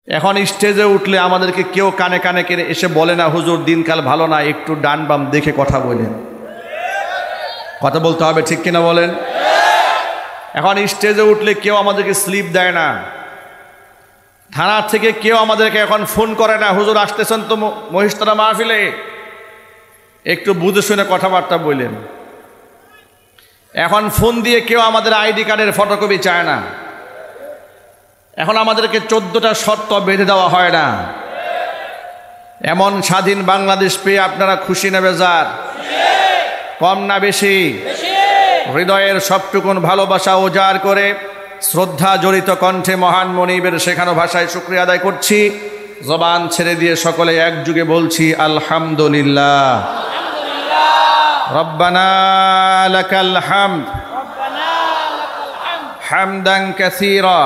এখন স্টেজে উঠলে আমাদেরকে কেউ কানে কানে কেড়ে এসে বলে না, হুজুর দিনকাল ভালো না, একটু ডান বাম দেখে কথা বলেন। কথা বলতে হবে, ঠিক কিনা বলেন? এখন স্টেজে উঠলে কেউ আমাদেরকে স্লিপ দেয় না, থানা থেকে কেউ আমাদেরকে এখন ফোন করে না, হুজুর আসতেছেন তো মহিষতলা মাহফিলে, একটু বুঝে শুনে কথাবার্তা বললেন। এখন ফোন দিয়ে কেউ আমাদের আইডি কার্ডের ফটোকপি চায় না। এখন আমাদেরকে 14টা শর্ত বেঁধে দেওয়া হয় না। এমন স্বাধীন বাংলাদেশ পেয়ে আপনারা খুশি না বেজার? কম না বেশি? হৃদয়ের সবটুকুন ভালোবাসা উজাড় করে শ্রদ্ধা জড়িত কণ্ঠে মহান মনিবের শেখানো ভাষায় শুকরিয়া আদায় করছি। জবান ছেড়ে দিয়ে সকলে একযোগে বলছি আলহামদুলিল্লাহ। রব্বানা লাকাল হামদ হামদান কাসীরা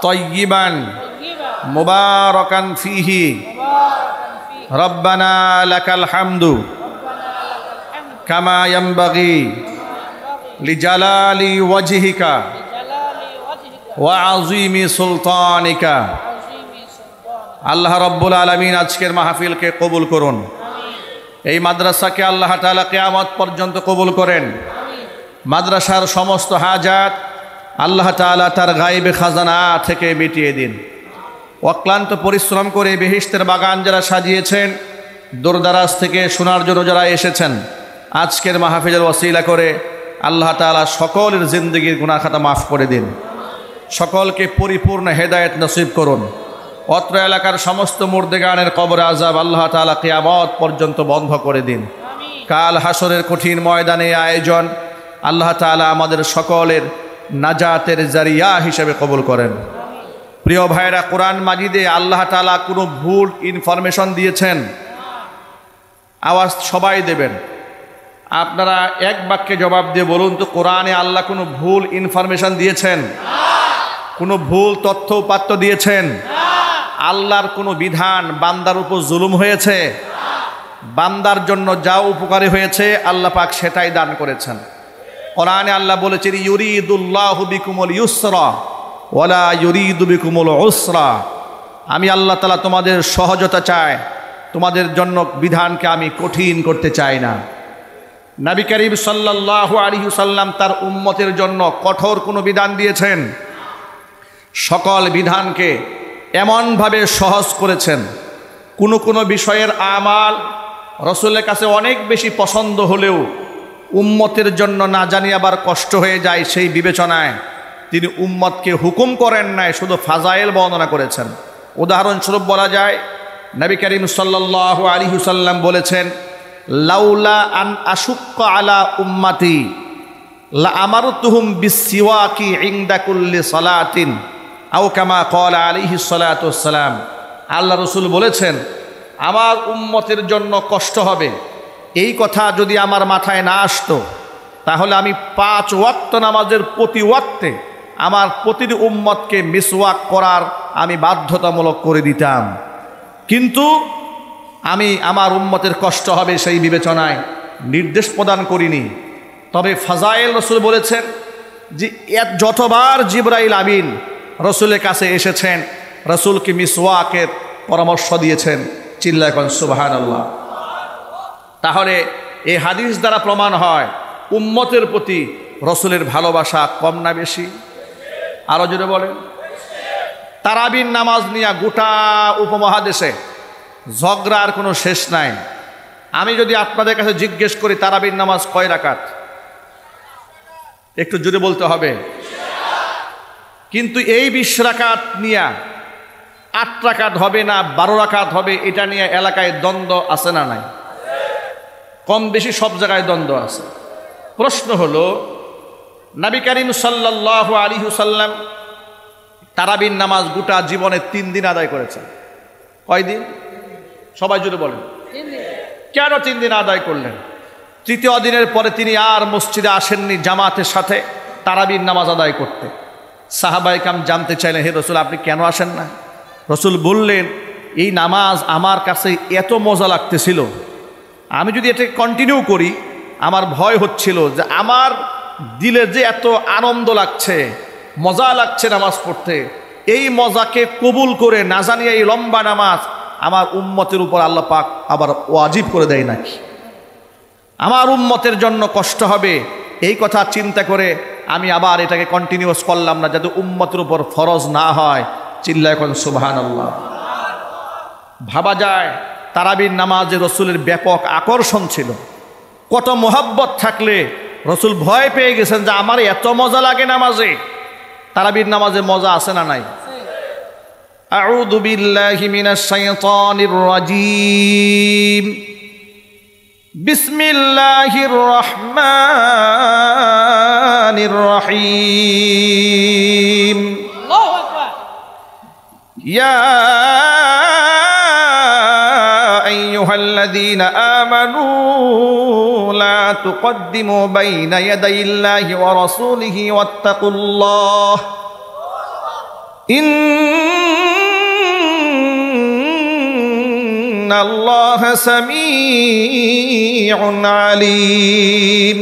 طيبا مباركا فيه ربنا لك الحمد كما ينبغي لجلال وجهك وعظيم سلطانك। আল্লাহ রব্বুল আলামিন আজকের মাহফিলকে কবুল করুন। এই মাদ্রাসাকে আল্লাহ তাআলা কিয়ামত পর্যন্ত কবুল করেন। মাদ্রাসার সমস্ত হাজাত আল্লাহ তাআলা তার গায়েবে খাজানা থেকে মিটিয়ে দিন। অক্লান্ত পরিশ্রম করে বেহেশতের বাগান যারা সাজিয়েছেন, দূরদারাজ থেকে শোনার জন্য যারা এসেছেন, আজকের মাহফিলের ওসিলা করে আল্লাহ তাআলা সকলের জিন্দগির গুনাহ খাতা মাফ করে দিন। সকলকে পরিপূর্ণ হেদায়েত নসিব করুন। অত্র এলাকার সমস্ত মুর্দেগানের কবর আযাব আল্লাহ তাআলা কিয়ামত পর্যন্ত বন্ধ করে দিন। কাল হাসরের কঠিন ময়দানে আয়োজন আল্লাহ তাআলা আমাদের সকলের নাজাতের জারিয়া হিসেবে কবুল করেন। প্রিয় ভাইরা, কোরআন মাজিদে আল্লাহ তাআলা কোনো ভুল ইনফরমেশন দিয়েছেন? আওয়াজ সবাই দেবেন। আপনারা এক বাক্যে জবাব দিয়ে বলুন তো, কোরআনে আল্লাহ কোনো ভুল ইনফরমেশন দিয়েছেন? কোনো ভুল তথ্য উপাত্ত দিয়েছেন? আল্লাহর কোনো বিধান বান্দার উপর জুলুম হয়েছে? বান্দার জন্য যা উপকারী হয়েছে আল্লাহ পাক সেটাই দান করেছেন। কোরআনে আল্লাহ বলেছেন, ইউরিদুল্লাহু বিকুমুল ইউসরা ওয়ালা ইউরিদু বিকুমুল উসরা। আমি আল্লাহ তাআলা তোমাদের সহজতা চাই, তোমাদের জন্য বিধানকে আমি কঠিন করতে চাই না। নবী করিম সাল্লাল্লাহু আলাইহি ওয়াসাল্লাম তার উম্মতের জন্য কঠোর কোনো বিধান দিয়েছেন? সকল বিধানকে এমনভাবে সহজ করেছেন। কোনো বিষয়ের আমাল রাসূলের কাছে অনেক বেশি পছন্দ হলেও উম্মতের জন্য না জানি আবার কষ্ট হয়ে যায়, সেই বিবেচনায় তিনি উম্মতকে হুকুম করেন নাই, শুধু ফাজাইল বর্ণনা করেছেন। উদাহরণস্বরূপ বলা যায়, নবী করিম সাল্লাল্লাহু আলাইহি ওয়াসাল্লাম বলেছেন, লাউলা আন আশুক্কা আলা উম্মতি লা আমারতুহুম বিসসিওয়াকি ইনদা কুল্লি সালাতিন আও কামা ক্বালা আলাইহিস সালাতু ওয়াসসালাম। আল্লাহ রাসূল বলেছেন, আমার উম্মতের জন্য কষ্ট হবে, এই কথা যদি আমার মাথায় না আসতো তাহলে আমি 5 ওয়াক্ত নামাজের প্রতি ওয়াক্তে আমার প্রতিটি উম্মতকে মিসওয়াক করার আমি বাধ্যতামূলক করে দিতাম। কিন্তু আমি আমার উম্মতের কষ্ট হবে সেই বিবেচনায় নির্দেশ প্রদান করিনি। তবে ফাজাইল রাসূল বলেছেন যে যতবার জিবরাইল আমিন রাসূলের কাছে এসেছেন, রাসূলকে মিসওয়াকের পরামর্শ দিয়েছেন। চিল্লায় কোন সুবহানাল্লাহ। তাহলে এই হাদিস দ্বারা প্রমাণ হয় উম্মতের প্রতি রাসূলের ভালোবাসা কম না বেশি? আরো জোরে বলেন। তারাবির নামাজ নিয়ে গোটা উপমহাদেশে ঝগড়ার কোনো শেষ নাই। আমি যদি আপনাদের কাছে জিজ্ঞেস করি তারাবির নামাজ কয় রাকাত, একটু জোরে বলতে হবে। কিন্তু এই 20 রাকাত নিয়ে 8 রাকাত হবে না 12 রাকাত হবে, এটা নিয়ে এলাকায় দ্বন্দ্ব আছে না নাই? কম বেশি সব জায়গায় দ্বন্দ্ব আছে। প্রশ্ন হলো, নবী করিম সাল্লাল্লাহু আলাইহি ওয়াসাল্লাম তারাবির নামাজ গোটা জীবনে 3 দিন আদায় করেছেন। কয় দিন? সবাই জুড়ে বলেন। 3 দিন। কেন 3 দিন আদায় করলেন? তৃতীয় দিনের পরে তিনি আর মসজিদে আসেননি জামাতের সাথে তারাবির নামাজ আদায় করতে। সাহাবায়ে কেরাম জানতে চাইলেন, হে রাসূল আপনি কেন আসেন না? রাসূল বললেন, এই নামাজ আমার কাছে এত মজা লাগতেছিল, আমি যদি এটাকে কন্টিনিউ করি আমার ভয় হচ্ছিল যে আমার দিলে যে এত আনন্দ লাগছে, মজা লাগছে নামাজ পড়তে, এই মজাকে কবুল করে না জানিয়ে এই লম্বা নামাজ আমার উম্মতের উপর আল্লাহ পাক আবার ওয়াজিব করে দেয় নাকি? আমার উম্মতের জন্য কষ্ট হবে এই কথা চিন্তা করে আমি আবার এটাকে কন্টিনিউয়াস করলাম না, যাতে উম্মতের উপর ফরজ না হয়। চিল্লা এখন সুবহানাল্লাহ। ভাবা যায় তারাবির নামাজে রসুলের ব্যাপক আকর্ষণ ছিল। কত মোহাব্বত থাকলে রসুল ভয় পেয়ে গেছেন যে আমার এত মজা লাগে নামাজে। তারাবির নামাজে মজা আছে না নাই? আউযু বিল্লাহি মিনাশ শাইতানির রাজীম। বিসমিল্লাহির রহমানির রহিম। আল্লাহু আকবার। ইয়া আইয়ুহাল্লাযীনা আমানু লা তুকদ্দিমু বাইনা ইয়াদাইল্লাহি ওয়া রাসূলিহি ওয়াত্তাকুল্লাহ ইন্নাল্লাহা সামিউন আলীম।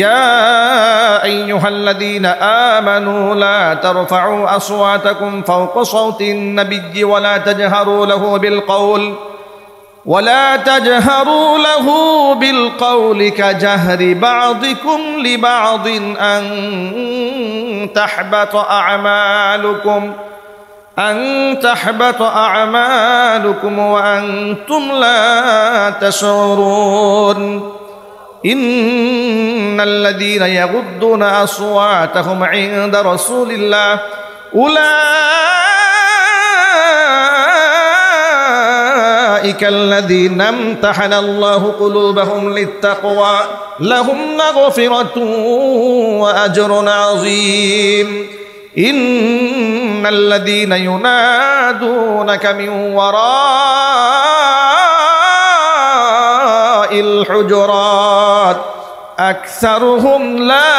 يا أيها الذين آمنوا لا ترفعوا أصواتكم فوق صوت النبي ولا تجهروا له بالقول كجهر بعضكم لبعض أن تحبط أعمالكم وأنتم لا تشعرون إن الذين يغضون أصواتهم عند رسول الله أولئك الذين امتحن الله قلوبهم للتقوى لهم مغفرة وأجر عظيم إن الذين ينادونك من وراء الحجرات أكثرهم لا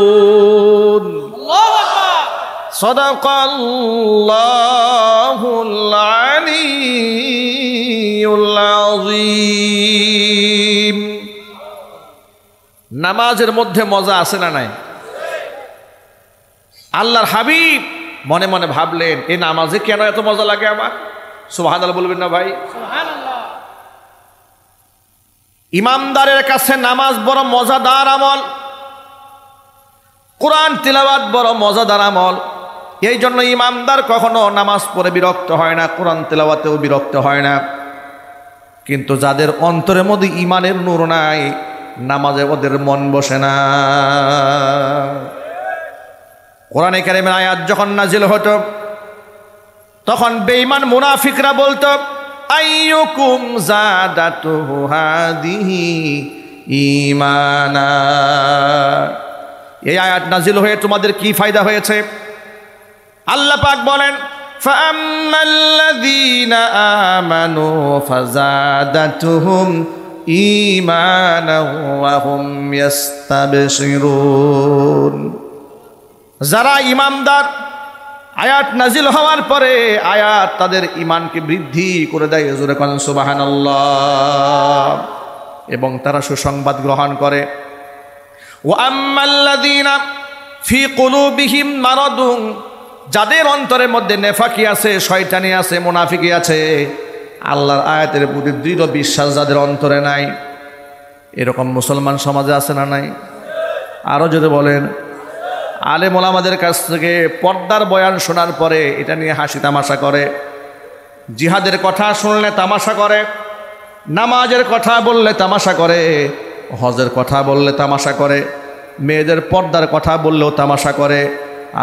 يعقلون صدق الله العلي العظيم। নামাজের মধ্যে মজা আছে না নাই? আল্লাহর হাবিব মনে মনে ভাবলেন এই নামাজে কেন এত মজা লাগে আমার? সুবহানাল্লাহ বলবেন না ভাই? সুবহানাল্লাহ। ইমানদারের কাছে নামাজ বড় মজাদার আমল, কোরআন তিলাওয়াত বড় মজাদার আমল। এই জন্য ইমানদার কখনো নামাজ পড়ে বিরক্ত হয় না, কোরআন তিলাওয়াতেও বিরক্ত হয় না। কিন্তু যাদের অন্তরের মধ্যে ইমানের নূর নাই, নামাজে ওদের মন বসে না। কোরআনে কারিমের আয়াত যখন নাজিল হতো তখন বেঈমান মুনাফিকরা বলতো আইয়ুকুম যাদাতুহু হাদিহি ঈমানা। এই আয়াত নাজিল হয়ে তোমাদের কি ফায়দা হয়েছে? আল্লাহ পাক বলেন ফাআম্মাল্লাযীনা আমানু ফাযাদাতুহুম ঈমানাও ওয়া হুম ইয়াস্তাবশিরুন। যারা ঈমানদার, আয়াত নাজিল হওয়ার পরে আয়াত তাদের ঈমানকে বৃদ্ধি করে দেয়। জোরে বলেন সুবহানাল্লাহ। এবং তারা সুসংবাদ গ্রহণ করে। ওয়া আম্মাল্লাযীনা ফি কুলুবিহিম মারাদুন, যাদের অন্তরের মধ্যে নেফাকি আছে, শয়তানি আছে, মুনাফিকি আছে, আল্লাহর আয়াতের প্রতি দৃঢ় বিশ্বাস যাদের অন্তরে নাই, এরকম মুসলমান সমাজে আছে না নাই? আরো যদি বলেন, আলেম ওলামাদের কাছ থেকে পর্দার বয়ান শোনার পরে এটা নিয়ে হাসি তামাশা করে, জিহাদের কথা শুনলে তামাশা করে, নামাজের কথা বললে তামাশা করে, হজের কথা বললে তামাশা করে, মেয়েদের পর্দার কথা বললেও তামাশা করে,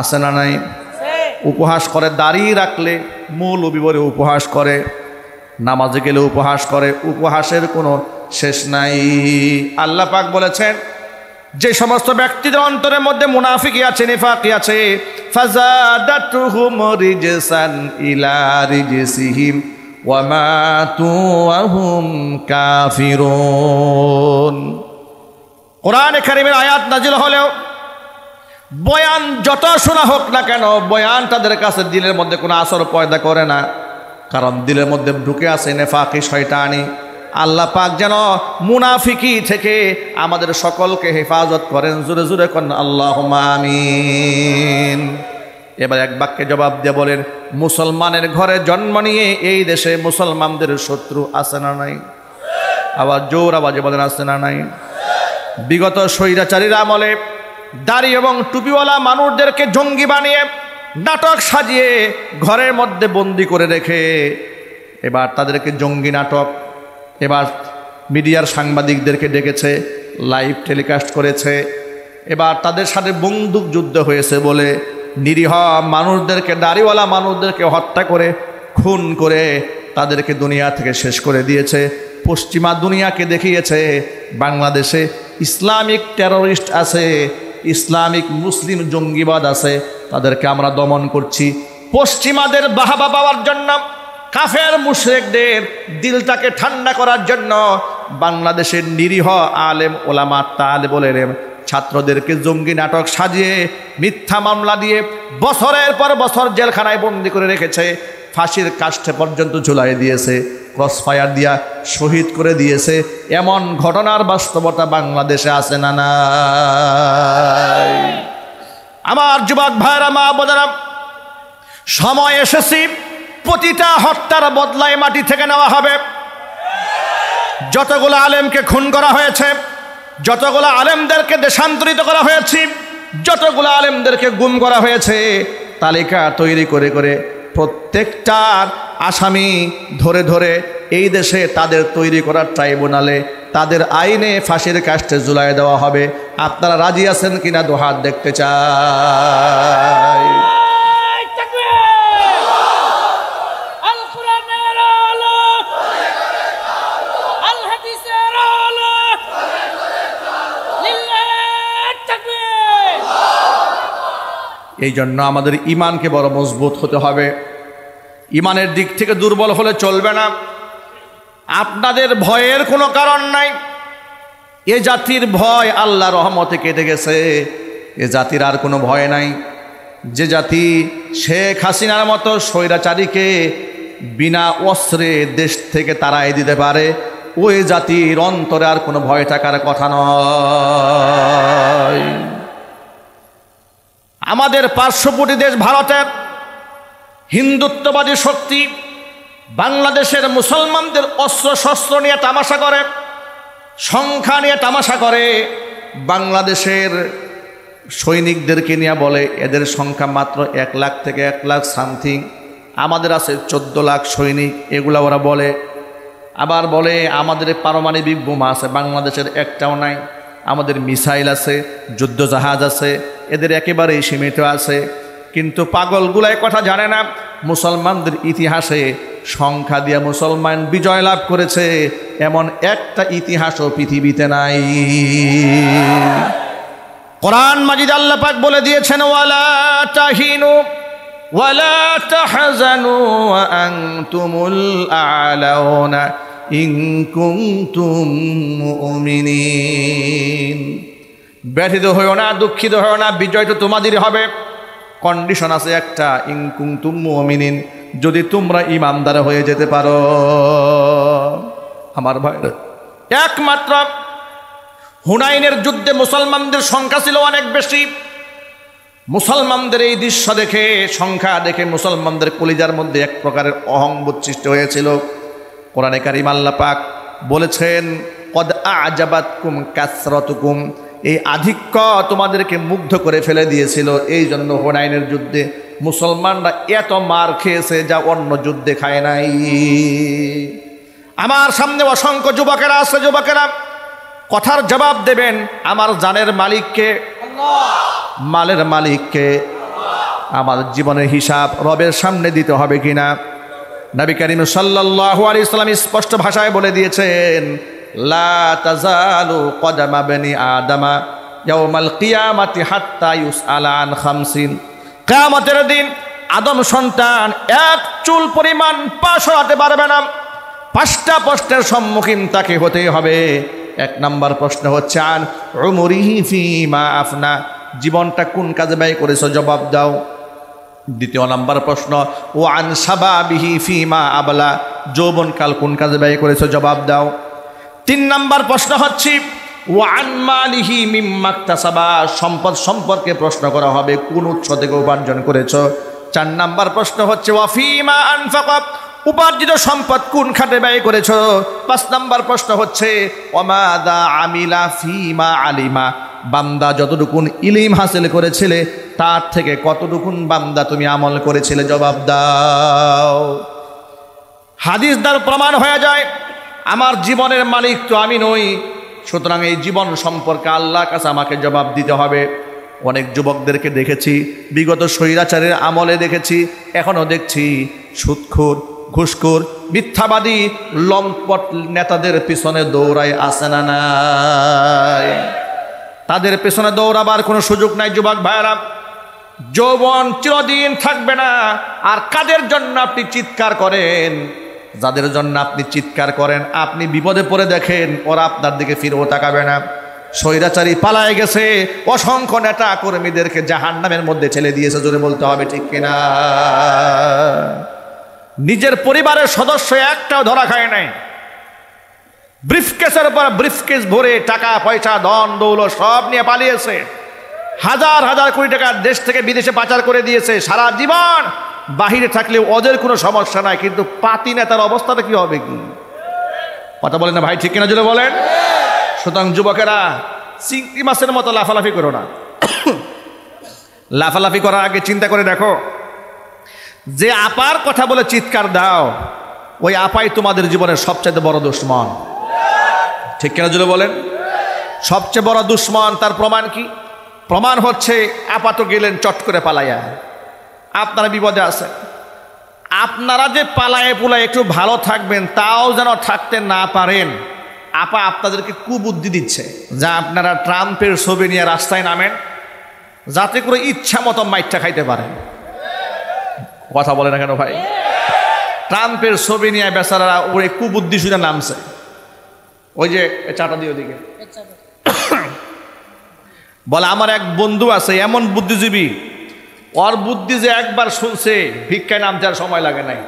আছে না নাই? উপহাস করে, দাঁড়িয়ে রাখলে মূল বিবরে উপহাস করে, নামাজে গেলে উপহাস করে, উপহাসের কোনো শেষ নাই। আল্লাহ পাক বলেছেন যে সমস্ত ব্যক্তিদের অন্তরের মধ্যে মুনাফিকি আছে, নিফাকি আছে, ফাযাদাতুহুম রিজসান ইলা রিজসিহিম ওয়া মাতু ওয়া হুম কাফিরুন। কোরআনে কারীমের আয়াত নাজিল হলেও বয়ান যত শোনা হোক না কেন, বয়ান তাদের কাছে দিলের মধ্যে কোনো আসর পয়দা করে না। কারণ দিলের মধ্যে ঢুকে আছে নেফাকি, শয়তানি। আল্লাহ পাক যেন মুনাফিকি থেকে আমাদের সকলকে হেফাজত করেন। জোরে জোরে করেন আল্লাহুম্মা আমিন। এবার এক বাক্যে জবাব দিয়ে বলেন, মুসলমানের ঘরে জন্ম নিয়ে এই দেশে মুসলমানদের শত্রু আছে না নাই? আবার জোর আওয়াজে বলেন আছে না নাই? বিগত স্বৈরাচারীর আমলে দাড়ি এবং টুপিওয়ালা মানুষদেরকে জঙ্গি বানিয়ে নাটক সাজিয়ে ঘরের মধ্যে বন্দি করে রেখে এবার তাদেরকে জঙ্গি নাটক, এবার মিডিয়ার সাংবাদিকদেরকে ডেকেছে, লাইভ টেলিকাস্ট করেছে। এবার তাদের সাথে বন্দুক যুদ্ধ হয়েছে বলে নিরীহ মানুষদেরকে, দাড়িওয়ালা মানুষদেরকে হত্যা করে খুন করে তাদেরকে দুনিয়া থেকে শেষ করে দিয়েছে। পশ্চিমা দুনিয়াকে দেখিয়েছে বাংলাদেশে ইসলামিক টেরোরিস্ট আছে, ইসলামিক মুসলিম জঙ্গিবাদ আছে, তাদেরকে আমরা দমন করছি। পশ্চিমাদের বাহাবা পাওয়ার জন্য, কাফের মুশরিকদের দিলটাকে ঠান্ডা করার জন্য বাংলাদেশের নিরীহ আলেম ওলামা তালেবুল ইলম ছাত্রদেরকে জঙ্গি নাটক সাজিয়ে মিথ্যা মামলা দিয়ে বছরের পর বছর জেলখানায় বন্দি করে রেখেছে, ফাঁসির কাষ্ঠে পর্যন্ত ঝুলাই দিয়েছে, ক্রসফায়ার দিয়া শহীদ করে দিয়েছে। এমন ঘটনার বাস্তবতা বাংলাদেশে আছে না নাই? আমার যুবক ভাইরা, মা বোনেরা, সময় এসেছে প্রতিটা হত্যার বদলায় মাটি থেকে নেওয়া হবে। যতগুলো আলেমকে খুন করা হয়েছে, যতগুলো আলেমদেরকে দেশান্তরিত করা হয়েছে, যতগুলো আলেমদেরকে গুম করা হয়েছে, তালিকা তৈরি করে করে প্রত্যেকটার আসামি ধরে ধরে এই দেশে তাদের তৈরি করার ট্রাইব্যুনালে তাদের আইনে ফাঁসির কাষ্ঠে ঝুলাই দেওয়া হবে। আপনারা রাজি আছেন কিনা দু হাত দেখতে চাই। এই জন্য আমাদের ইমানকে বড় মজবুত হতে হবে। ইমানের দিক থেকে দুর্বল হলে চলবে না। আপনাদের ভয়ের কোনো কারণ নাই। এ জাতির ভয় আল্লাহ রহমতে কেটে গেছে। এ জাতির আর কোনো ভয় নাই। যে জাতি শেখ হাসিনার মতো স্বৈরাচারীকে বিনা অস্ত্রে দেশ থেকে তাড়াই দিতে পারে, ওই জাতির অন্তরে আর কোনো ভয় থাকার কথা নয়। আমাদের পার্শ্ববর্তী দেশ ভারতের হিন্দুত্ববাদী শক্তি বাংলাদেশের মুসলমানদের অস্ত্র শস্ত্র নিয়ে তামাশা করে, সংখ্যা নিয়ে তামাশা করে। বাংলাদেশের সৈনিকদেরকে নিয়ে বলে এদের সংখ্যা মাত্র 1 লাখ থেকে 1 লাখ সামথিং, আমাদের আছে 14 লাখ সৈনিক, এগুলা ওরা বলে। আবার বলে আমাদের পারমাণবিক বোমা আছে, বাংলাদেশের একটাও নাই। আমাদের মিসাইল আছে, যুদ্ধজাহাজ আছে, এদের একেবারেই সীমিত আছে। কিন্তু পাগলগুলাই কথা জানে না, মুসলমানদের ইতিহাসে সংখ্যা দিয়ে মুসলমান বিজয় লাভ করেছে এমন একটা ইতিহাসও পৃথিবীতে নাই। কোরআন মাজিদ আল্লাহ পাক বলে দিয়েছেন, ওয়ালা তাহিনু ওয়ালা তাহজানু ওয়া আনতুমুল আ'লাউনা ইন কুনতুম মুমিনিন। ব্যথিত হইও না, দুঃখিত হইও না, বিজয় তো তোমাদেরই হবে। কন্ডিশন আছে একটা, ইন কুনতুম মুমিনিন, যদি তোমরা ঈমানদার হয়ে যেতে পারো। আমার ভাই, একমাত্র হুনাইনের যুদ্ধে মুসলমানদের সংখ্যা ছিল অনেক বেশি। মুসলমানদের এই দৃশ্য দেখে, সংখ্যা দেখে মুসলমানদের কলিজার মধ্যে এক প্রকারের অহংবোধ সৃষ্টি হয়েছিল। কোরআনে কারীম আল্লাহ পাক বলেছেন, কদ আ'জাবাতকুম কাসরাতুকুম, এই আধিক্য তোমাদেরকে মুগ্ধ করে ফেলে দিয়েছিল। এই জন্য হুনাইনের যুদ্ধে মুসলমানরা এত মার খেয়েছে যা অন্য যুদ্ধে খায় নাই। আমার সামনে অসংখ্য যুবকেরা আছে, যুবকেরা কথার জবাব দেবেন, আমার জানের মালিককে, মালের মালিককে, আমার জীবনের হিসাব রবের সামনে দিতে হবে কিনা। নবী করিম সাল্লাল্লাহু আলাইহি ওয়াসাল্লাম স্পষ্ট ভাষায় বলে দিয়েছেন, লা তাজালু কদামা বনি আদামা ইয়াউমাল কিয়ামাতি হাত্তা ইউসআলা আন খামসিন। কিয়ামতের দিন আদম সন্তান এক চুল পরিমাণ পা সরাতে পারবে না। 5টা প্রশ্নের সম্মুখীন তাকে হতেই হবে। 1 নম্বর প্রশ্ন হচ্ছে আন উমরিহি ফিমা আফনা, জীবনটা কোন কাজে ব্যয় করেছো জবাব দাও। দ্বিতীয় নাম্বার প্রশ্ন, ও আন শাবাবিহি ফিমা আবলা, যৌবনকাল কোন কাজে ব্যয় করেছো, জবাব দাও। 3 নাম্বার প্রশ্ন হচ্ছে ও আন মালিহি মিম্মা ইকতাসাবা, সম্পদ সম্পর্কে প্রশ্ন করা হবে, কোন উৎস থেকে উপার্জন করেছো। 4 নাম্বার প্রশ্ন হচ্ছে ওয়া ফিমা আনফাকা, উপার্জিত সম্পদ কোন খাতে ব্যয় করেছো। 5 নাম্বার প্রশ্ন হচ্ছে ওয়ামাদা আমিলা ফিমা আলিমা, বান্দা যতটুকুন ইলম হাসিল করেছিলে তার থেকে কতটুকুন বান্দা তুমি আমল করেছিলে, জবাব দাও। হাদিস দ্বারা প্রমাণ হয়ে যায় আমার জীবনের মালিক তো আমি নই, সুতরাং এই জীবন সম্পর্কে আল্লাহর কাছে আমাকে জবাব দিতে হবে। অনেক যুবকদেরকে দেখেছি, বিগত স্বৈরাচারের আমলে দেখেছি, এখনও দেখছি সুদখোর, ঘুষখোর, মিথ্যাবাদী, লম্পট নেতাদের পিছনে দৌড়ায়, আসে না নাই? তাদের পেছনে দৌড়াবার কোনো সুযোগ নাই যুবক ভাইরা। যৌবন চিরদিন থাকবে না। আর কাদের জন্য আপনি চিৎকার করেন, যাদের জন্য আপনি চিৎকার করেন, আপনি বিপদে পড়ে দেখেন ওরা আপনার দিকে ফিরেও তাকাবে না। স্বৈরাচারী পালায় গেছে, অসংখ্য নেতা কর্মীদেরকে জাহান্নামের মধ্যে ঠেলে দিয়েছে, জোরে বলতে হবে ঠিক কিনা? নিজের পরিবারের সদস্য একটাও ধরা খায় নাই, ব্রিফকেসের পর ব্রিফকেস ভরে টাকা পয়সা ধন দৌলত সব নিয়ে পালিয়েছে, হাজার হাজার কোটি টাকা দেশ থেকে বিদেশে পাচার করে দিয়েছে। সারা জীবন বাহিরে থাকলে ওদের কোনো সমস্যা নাই, কিন্তু পাতি নেতার অবস্থাটা কি হবে? কি কথা বলেন না ভাই, ঠিক কিনা জোরে বলেন? সুতরাং যুবকেরা চিংড়ি মাছের মতো লাফালাফি করো না। লাফালাফি করার আগে চিন্তা করে দেখো, যে আপার কথা বলে চিৎকার দাও ওই আপাই তোমাদের জীবনের সবচেয়ে বড় দুশ্মন, ঠিক কিনা জোরে বলেন? সবচেয়ে বড় দুশ্মন। তার প্রমাণ কি? প্রমাণ হচ্ছে আপা তো গেলেন চট করে পালাইয়া, আপনারা বিপদে আছেন। আপনারা যে পালায়ে পুলায় একটু ভালো থাকবেন তাও যেন থাকতে না পারেন, আপা আপনাদেরকে কুবুদ্ধি দিচ্ছে, যা আপনারা ট্রাম্পের ছবি নিয়ে রাস্তায় নামেন যাতে করে ইচ্ছা মতো মাইটটা খাইতে পারেন। কথা বলে না কেন ভাই? ট্রাম্পের ছবি নিয়ে বেচারারা ওই কুবুদ্ধি শুনে নামছে। ওই যে চাটা দিয়ে ওদিকে বলে আমার এক বন্ধু আছে এমন বুদ্ধিজীবী, ওর বুদ্ধি যে একবার শুনছে ভিক্ষায় নামতে আর সময় লাগে নাই।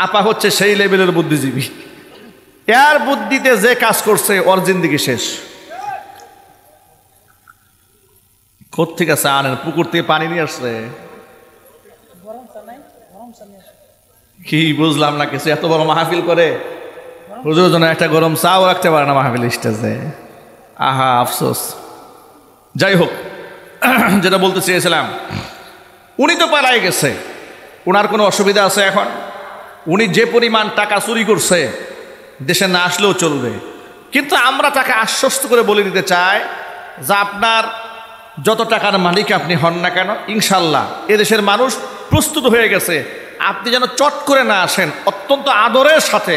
আপা হচ্ছে সেই লেভেলের বুদ্ধিজীবী, এর বুদ্ধিতে যে কাজ করছে ওর জিন্দিগি শেষ। কোত্থেকে আছে আনেন? পুকুর থেকে পানি নিয়ে আসছে কি বুঝলাম না কিছু। এত বড় মাহফিল করে হুজুর জন্য একটা গরম চাও রাখতে পারে না মাহফিল স্টেজে, আহা আফসোস। যাই হোক, যেটা বলতে চেয়েছিলাম, উনি তো পালাই গেছে, ওনার কোনো অসুবিধা আছে এখন? উনি যে পরিমাণ টাকা চুরি করছে দেশে না আসলেও চলবে, কিন্তু আমরা তাকে আশ্বস্ত করে বলে দিতে চাই যে আপনার যত টাকার মালিক আপনি হন না কেন, ইনশাল্লাহ এদেশের মানুষ প্রস্তুত হয়ে গেছে। আপনি যেন চট করে না আসেন, অত্যন্ত আদরের সাথে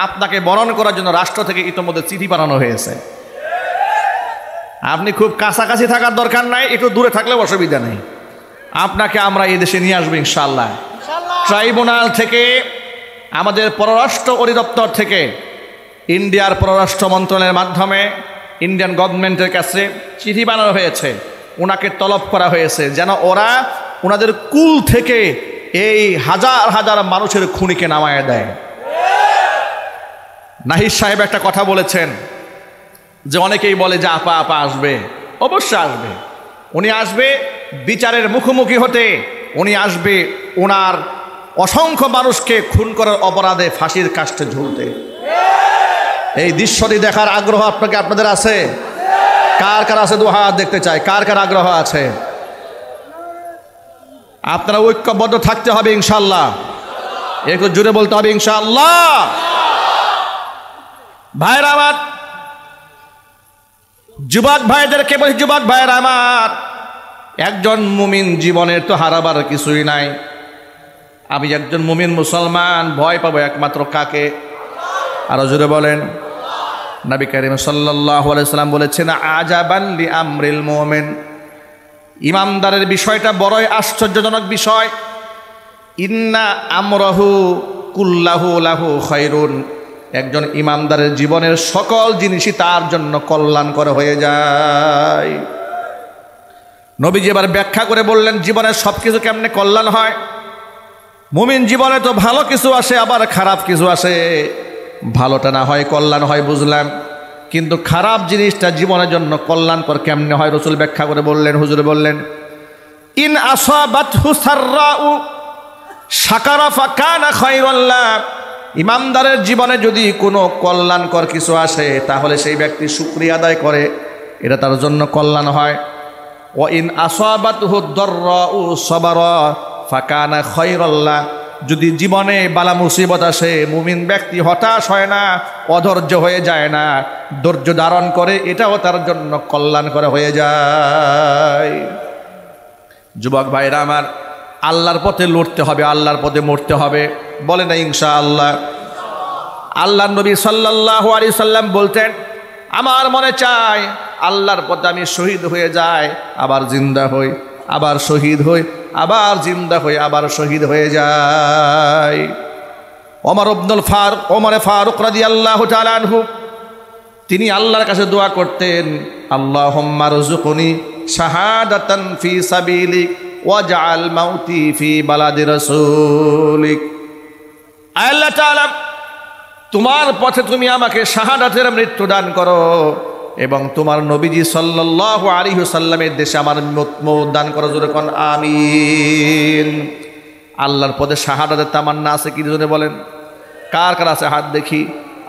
আপনাকে বরণ করার জন্য রাষ্ট্র থেকে ইতোমধ্যে চিঠি পাঠানো হয়েছে। আপনি খুব কাছাকাছি থাকার দরকার নাই, একটু দূরে থাকলেও অসুবিধা নেই। আপনাকে আমরা এই দেশে নিয়ে আসবো ইনশাল্লাহ। ট্রাইব্যুনাল থেকে, আমাদের পররাষ্ট্র অধিদপ্তর থেকে, ইন্ডিয়ার পররাষ্ট্র মন্ত্রণালয়ের মাধ্যমে ইন্ডিয়ান গভর্নমেন্টের কাছে চিঠি বানানো হয়েছে, ওনাকে তলব করা হয়েছে যেন ওরা ওনাদের কুল থেকে এই হাজার হাজার মানুষের খুনিকে নামায় দেয়। নাহিদ সাহেব একটা কথা বলেছেন যে অনেকেই বলে যে আপা আপা আসবে, অবশ্যই আসবে। উনি আসবে বিচারের মুখোমুখি হতে, উনি আসবে ওনার অসংখ্য মানুষকে খুন করার অপরাধে ফাঁসির কাষ্ঠে ঝুলতে। এই দৃশ্যটি দেখার আগ্রহ আপনাদের আছে? কার কার আছে? দুই হাত দেখতে চাই, কার কার আগ্রহ আছে? আপনারা ঐক্যবদ্ধ থাকতে হবে ইনশাল্লাহ, একটু জুড়ে বলতে হবে ইনশাল্লাহ। ভাইরা আমার, যুবক ভাইদেরকে বলি, যুবক ভাইরা আমার, একজন মুমিন জীবনের তো হারাবার কিছুই নাই। আমি একজন মুমিন মুসলমান, ভয় পাবো একমাত্র কাকে? আরো জোরে বলেন। নবী করিম সাল্লাল্লাহু আলাইহি সাল্লাম বলেছেন, আজাবান লি আমরিল মুমিন, ইমানদারের বিষয়টা বড়ই আশ্চর্যজনক বিষয়। ইন্না আমরাহু কুল্লাহু লাহু খায়রুন, একজন ইমানদারের জীবনের সকল জিনিসই তার জন্য কল্যাণকর হয়ে যায়। নবীজি এবার ব্যাখ্যা করে বললেন জীবনের সব কিছু কেমনে কল্যাণ হয়। মুমিন জীবনে তো ভালো কিছু আসে আবার খারাপ কিছু আসে, ভালোটা না হয় কল্যাণ হয় বুঝলাম, কিন্তু খারাপ জিনিসটা জীবনের জন্য কল্যাণকর কেমনে হয় রাসূল ব্যাখ্যা করে বললেন। হুজুর বললেন ইন আসাবাতহু সাররাউ শাকারা ফাকানা খায়রাল লাহ। ইমানদারের জীবনে যদি কোনো কল্যাণকর কিছু আসে তাহলে সেই ব্যক্তি শুকরিয়া আদায় করে, এটা তার জন্য কল্যাণ হয়। ওয়া ইন আসাবাতহু দাররাউ সাবারা ফাকানা খায়রাল লাহ। যদি জীবনে বালা মুসিবত আসে মুমিন ব্যক্তি হতাশ হয় না, অধৈর্য হয়ে যায় না, ধৈর্য ধারণ করে, এটাও তার জন্য কল্যাণ করা হয়ে যায়। যুবক ভাইরা আমার, আল্লাহর পথে লড়তে হবে, আল্লাহর পথে মরতে হবে, বলে না ইনশাআল্লাহ। আল্লাহর নবী সাল্লাল্লাহু আলাইহি সাল্লাম বলতেন আমার মনে চায় আল্লাহর পথে আমি শহীদ হয়ে যাই, আবার জিন্দা হই, আবার শহীদ হই, আবার জিন্দা হই, আবার শহীদ হয়ে যায়। ওমর ফারুক রাদিয়াল্লাহু তাআলা আনহু তিনি আল্লাহর কাছে দোয়া করতেন আল্লাহুম্মা রযুকনি শাহাদাতান ফি সাবিলিক ওয়াজআল মাউতি ফি বালাদি রাসূলিক। আল্লাহ তাআলা তোমার পথে তুমি আমাকে শাহাদাতের মৃত্যু দান করো এবং তোমার নবীজি সাল্লাল্লাহু আলাইহি ওয়াসাল্লামের দেশে আমার মৌত দান করো। জোরে কোন আমিন। আল্লাহর পথে শাহাদাতের তামান্না আছে কি জোরে বলেন? কার কার আছে হাত দেখি।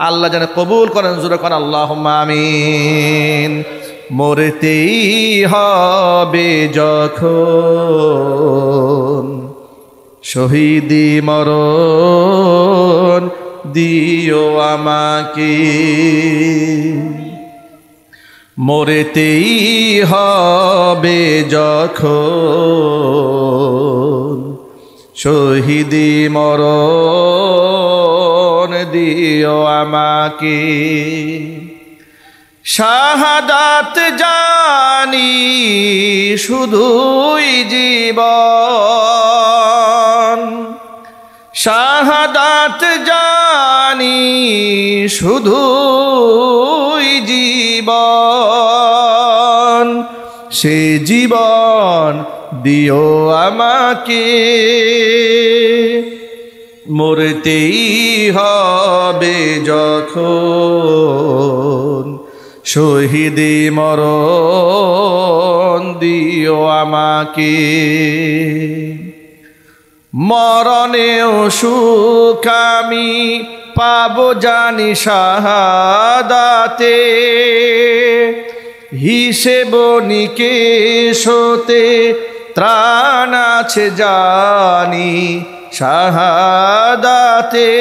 আল্লাহ যেন কবুল করেন। জোরে কোন আল্লাহুম্মা আমিন। মরতেই হবে যখন শহীদি মরণ দিও আমাকে, মরতেই হবে যখন শহীদি মরণ দিও আমাকে। শাহাদাত জানি শুধুই জীবন, শাহাদাত জানি শুধুই জীবন, সে জীবন দিও আমাকে, মরতেই হবে যখন শহীদি মরণ দিও আমাকে। মরণেও সুখ আমি পাবো জানি শাহাদাতে, হিসেব নিকেশ হতে ত্রাণ আছে জানি শাহাদাতে।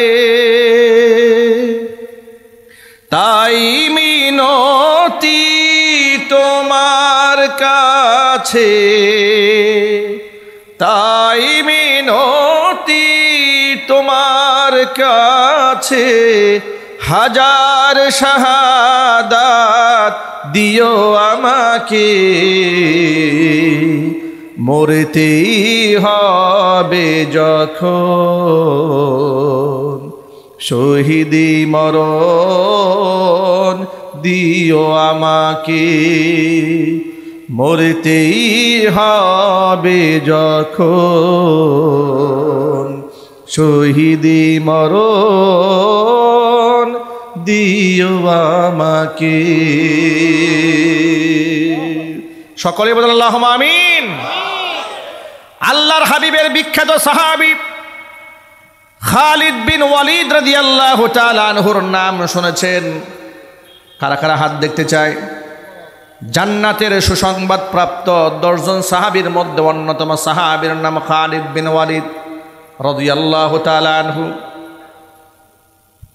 তাই মিনতি তোমার কাছে, তাই মিনতি তোমার কাছে, হাজার শাহাদাত দিও আমাকে, মরতেই হবে যখন শহীদি মরণ দিও আমাকে, মরতেই হবে যখন শহীদি মরণ দিও আমাকে। সকলে বলেন আল্লাহুম্মা আমিন। আল্লাহর হাবিবের বিখ্যাত সাহাবী খালিদ বিন ওয়ালিদ রাদিয়াল্লাহু তাআলা আনহুর নাম শুনেছেন? কারা কারা হাত দেখতে চায়? জান্নাতের সুসংবাদ প্রাপ্ত 10 জন সাহাবীর মধ্যে অন্যতম সাহাবীর নাম খালিদ বিন ওয়ালিদ রাদিয়াল্লাহু তাআলা আনহু।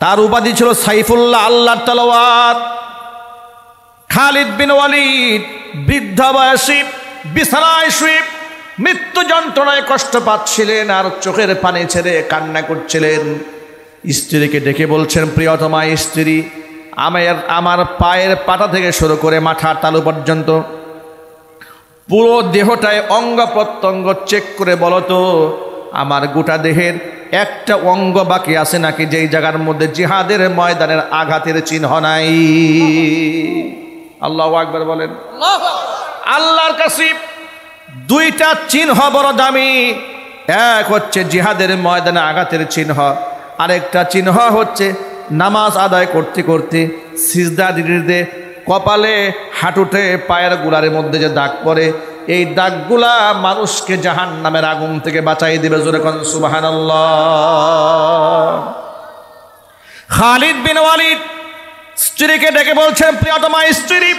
তার উপাধি ছিল সাইফুল্লাহ, আল্লাহর তলোয়ার। খালিদ বিন ওয়ালিদ বৃদ্ধা বয়সী বিছানায় শুয়ে মৃত্যু যন্ত্রণায় কষ্ট পাচ্ছিলেন আর চোখের পানি ছেড়ে কান্না করছিলেন। স্ত্রীকে ডেকে বলছেন, প্রিয়তমা স্ত্রী, আমার পায়ের পাতা থেকে শুরু করে মাথার তালু পর্যন্ত পুরো দেহটায় অঙ্গ প্রত্যঙ্গ চেক করে বলো তো আমার গোটা দেহের একটা অঙ্গ বাকি আছে নাকি যেই জায়গার মধ্যে জিহাদের ময়দানের আঘাতের চিহ্ন নাই? আল্লাহু আকবার বলেন। আল্লাহর কাছে দুইটা চিহ্ন বড় দামি। এক হচ্ছে জিহাদের ময়দানে আঘাতের চিহ্ন, আরেকটা চিহ্ন হচ্ছে নামাজ আদায় করতে করতে সিজদা দিতে কপালে, হাঁটুতে, পায়ের গোড়ার মধ্যে যে দাগ পড়ে, এই দাগগুলা মানুষকে জাহান্নামের আগুন থেকে বাঁচাই দিবে। জোরে কোন সুবহানাল্লাহ। খালিদ বিন ওয়ালিদ স্ত্রীকে ডেকে বলছেন, প্রিয়তমা স্ত্রী,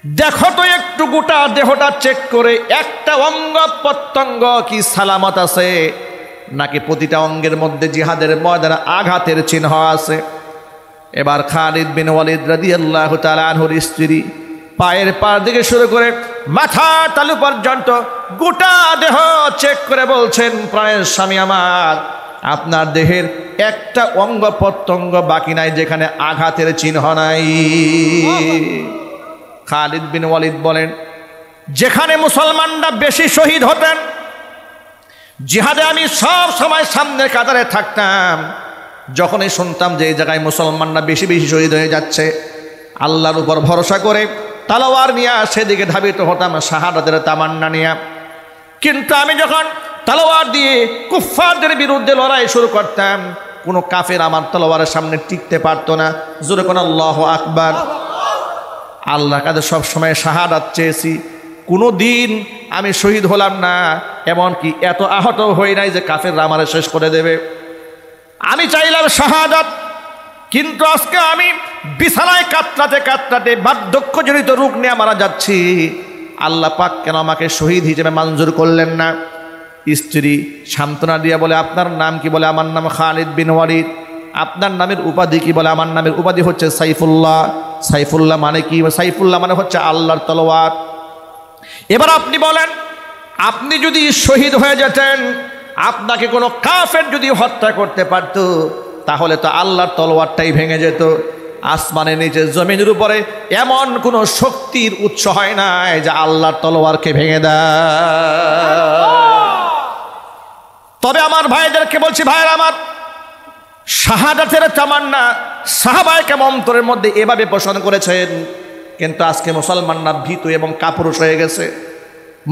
দেখো তো একটু গোটা দেহটা চেক করে, একটা অঙ্গ প্রত্যঙ্গ কি সালামত আছে নাকি প্রতিটা অঙ্গের মধ্যে জিহাদের ময়দানে আঘাতের চিহ্ন আছে। এবার খালিদ বিন ওয়ালিদ রাদিয়াল্লাহু তাআলা আনহুর স্ত্রী পায়ের পা থেকে শুরু করে মাথা তালু পর্যন্ত গোটা দেহ চেক করে বলছেন, প্রাণের স্বামী আমার, আপনার দেহের একটা অঙ্গ প্রত্যঙ্গ বাকি নাই যেখানে আঘাতের চিহ্ন নাই। খালিদ বিন ওয়ালিদ বলেন, যেখানে মুসলমানরা বেশি শহীদ হতেন, জিহাদে আমি সব সময় সামনের কাতারে থাকতাম। যখনই শুনতাম যে এই জায়গায় মুসলমানরা বেশি বেশি শহীদ হয়ে যাচ্ছে, আল্লাহর উপর ভরসা করে তলোয়ার নিয়ে সেদিকে ধাবিত হতাম শাহাদাতের তামান্না নিয়ে। কিন্তু আমি যখন তলোয়ার দিয়ে কুফফারদের বিরুদ্ধে লড়াই শুরু করতাম, কোনো কাফের আমার তলোয়ারের সামনে টিকতে পারতো না। জোরে কোন আল্লাহু আকবার। আল্লাহর কাছে সবসময় শাহাদাত চেয়েছি, কোনো দিন আমি শহীদ হলাম না, এমনকি এত আহত হই নাই যে কাফেররা আমারে শেষ করে দেবে। আমি চাইলাম শাহাদাত, কিন্তু আজকে আমি বিছানায় কাতরাতে কাতরাতে বার্ধক্যজনিত রোগ নিয়ে মারা যাচ্ছি। আল্লাহ পাক কেন আমাকে শহীদ হিসেবে মঞ্জুর করলেন না? স্ত্রী সান্ত্বনা দিয়া বলে, আপনার নাম কি? বলে, আমার নাম খালিদ বিন ওয়ালিদ। আপনার নামের উপাধি কি? বলে, আমার নামের উপাধি হচ্ছে সাইফুল্লাহ। সাইফুল্লাহ মানে কি? সাইফুল্লাহ মানে হচ্ছে আল্লাহর তলোয়ার। এবার আপনি বলেন, আপনি যদি শহীদ হয়ে যেতেন, আপনাকে কোনো কাফের যদি হত্যা করতে পারত, তাহলে তো আল্লাহর তলোয়ারটাই ভেঙে যেত। আসমানের নিচে জমিনের উপরে এমন কোনো শক্তির উৎস হয় নাই যে আল্লাহর তলোয়ারকে ভেঙে দেয়। তবে আমার ভাইদেরকে বলছি, ভাইয়ের আমার, শাহাদাতের তামান্না সাহাবায়ে কেরাম অন্তরের মধ্যে এভাবে পোষণ করেছেন, কিন্তু আজকে মুসলমানরা ভীতু এবং কাপুরুষ হয়ে গেছে।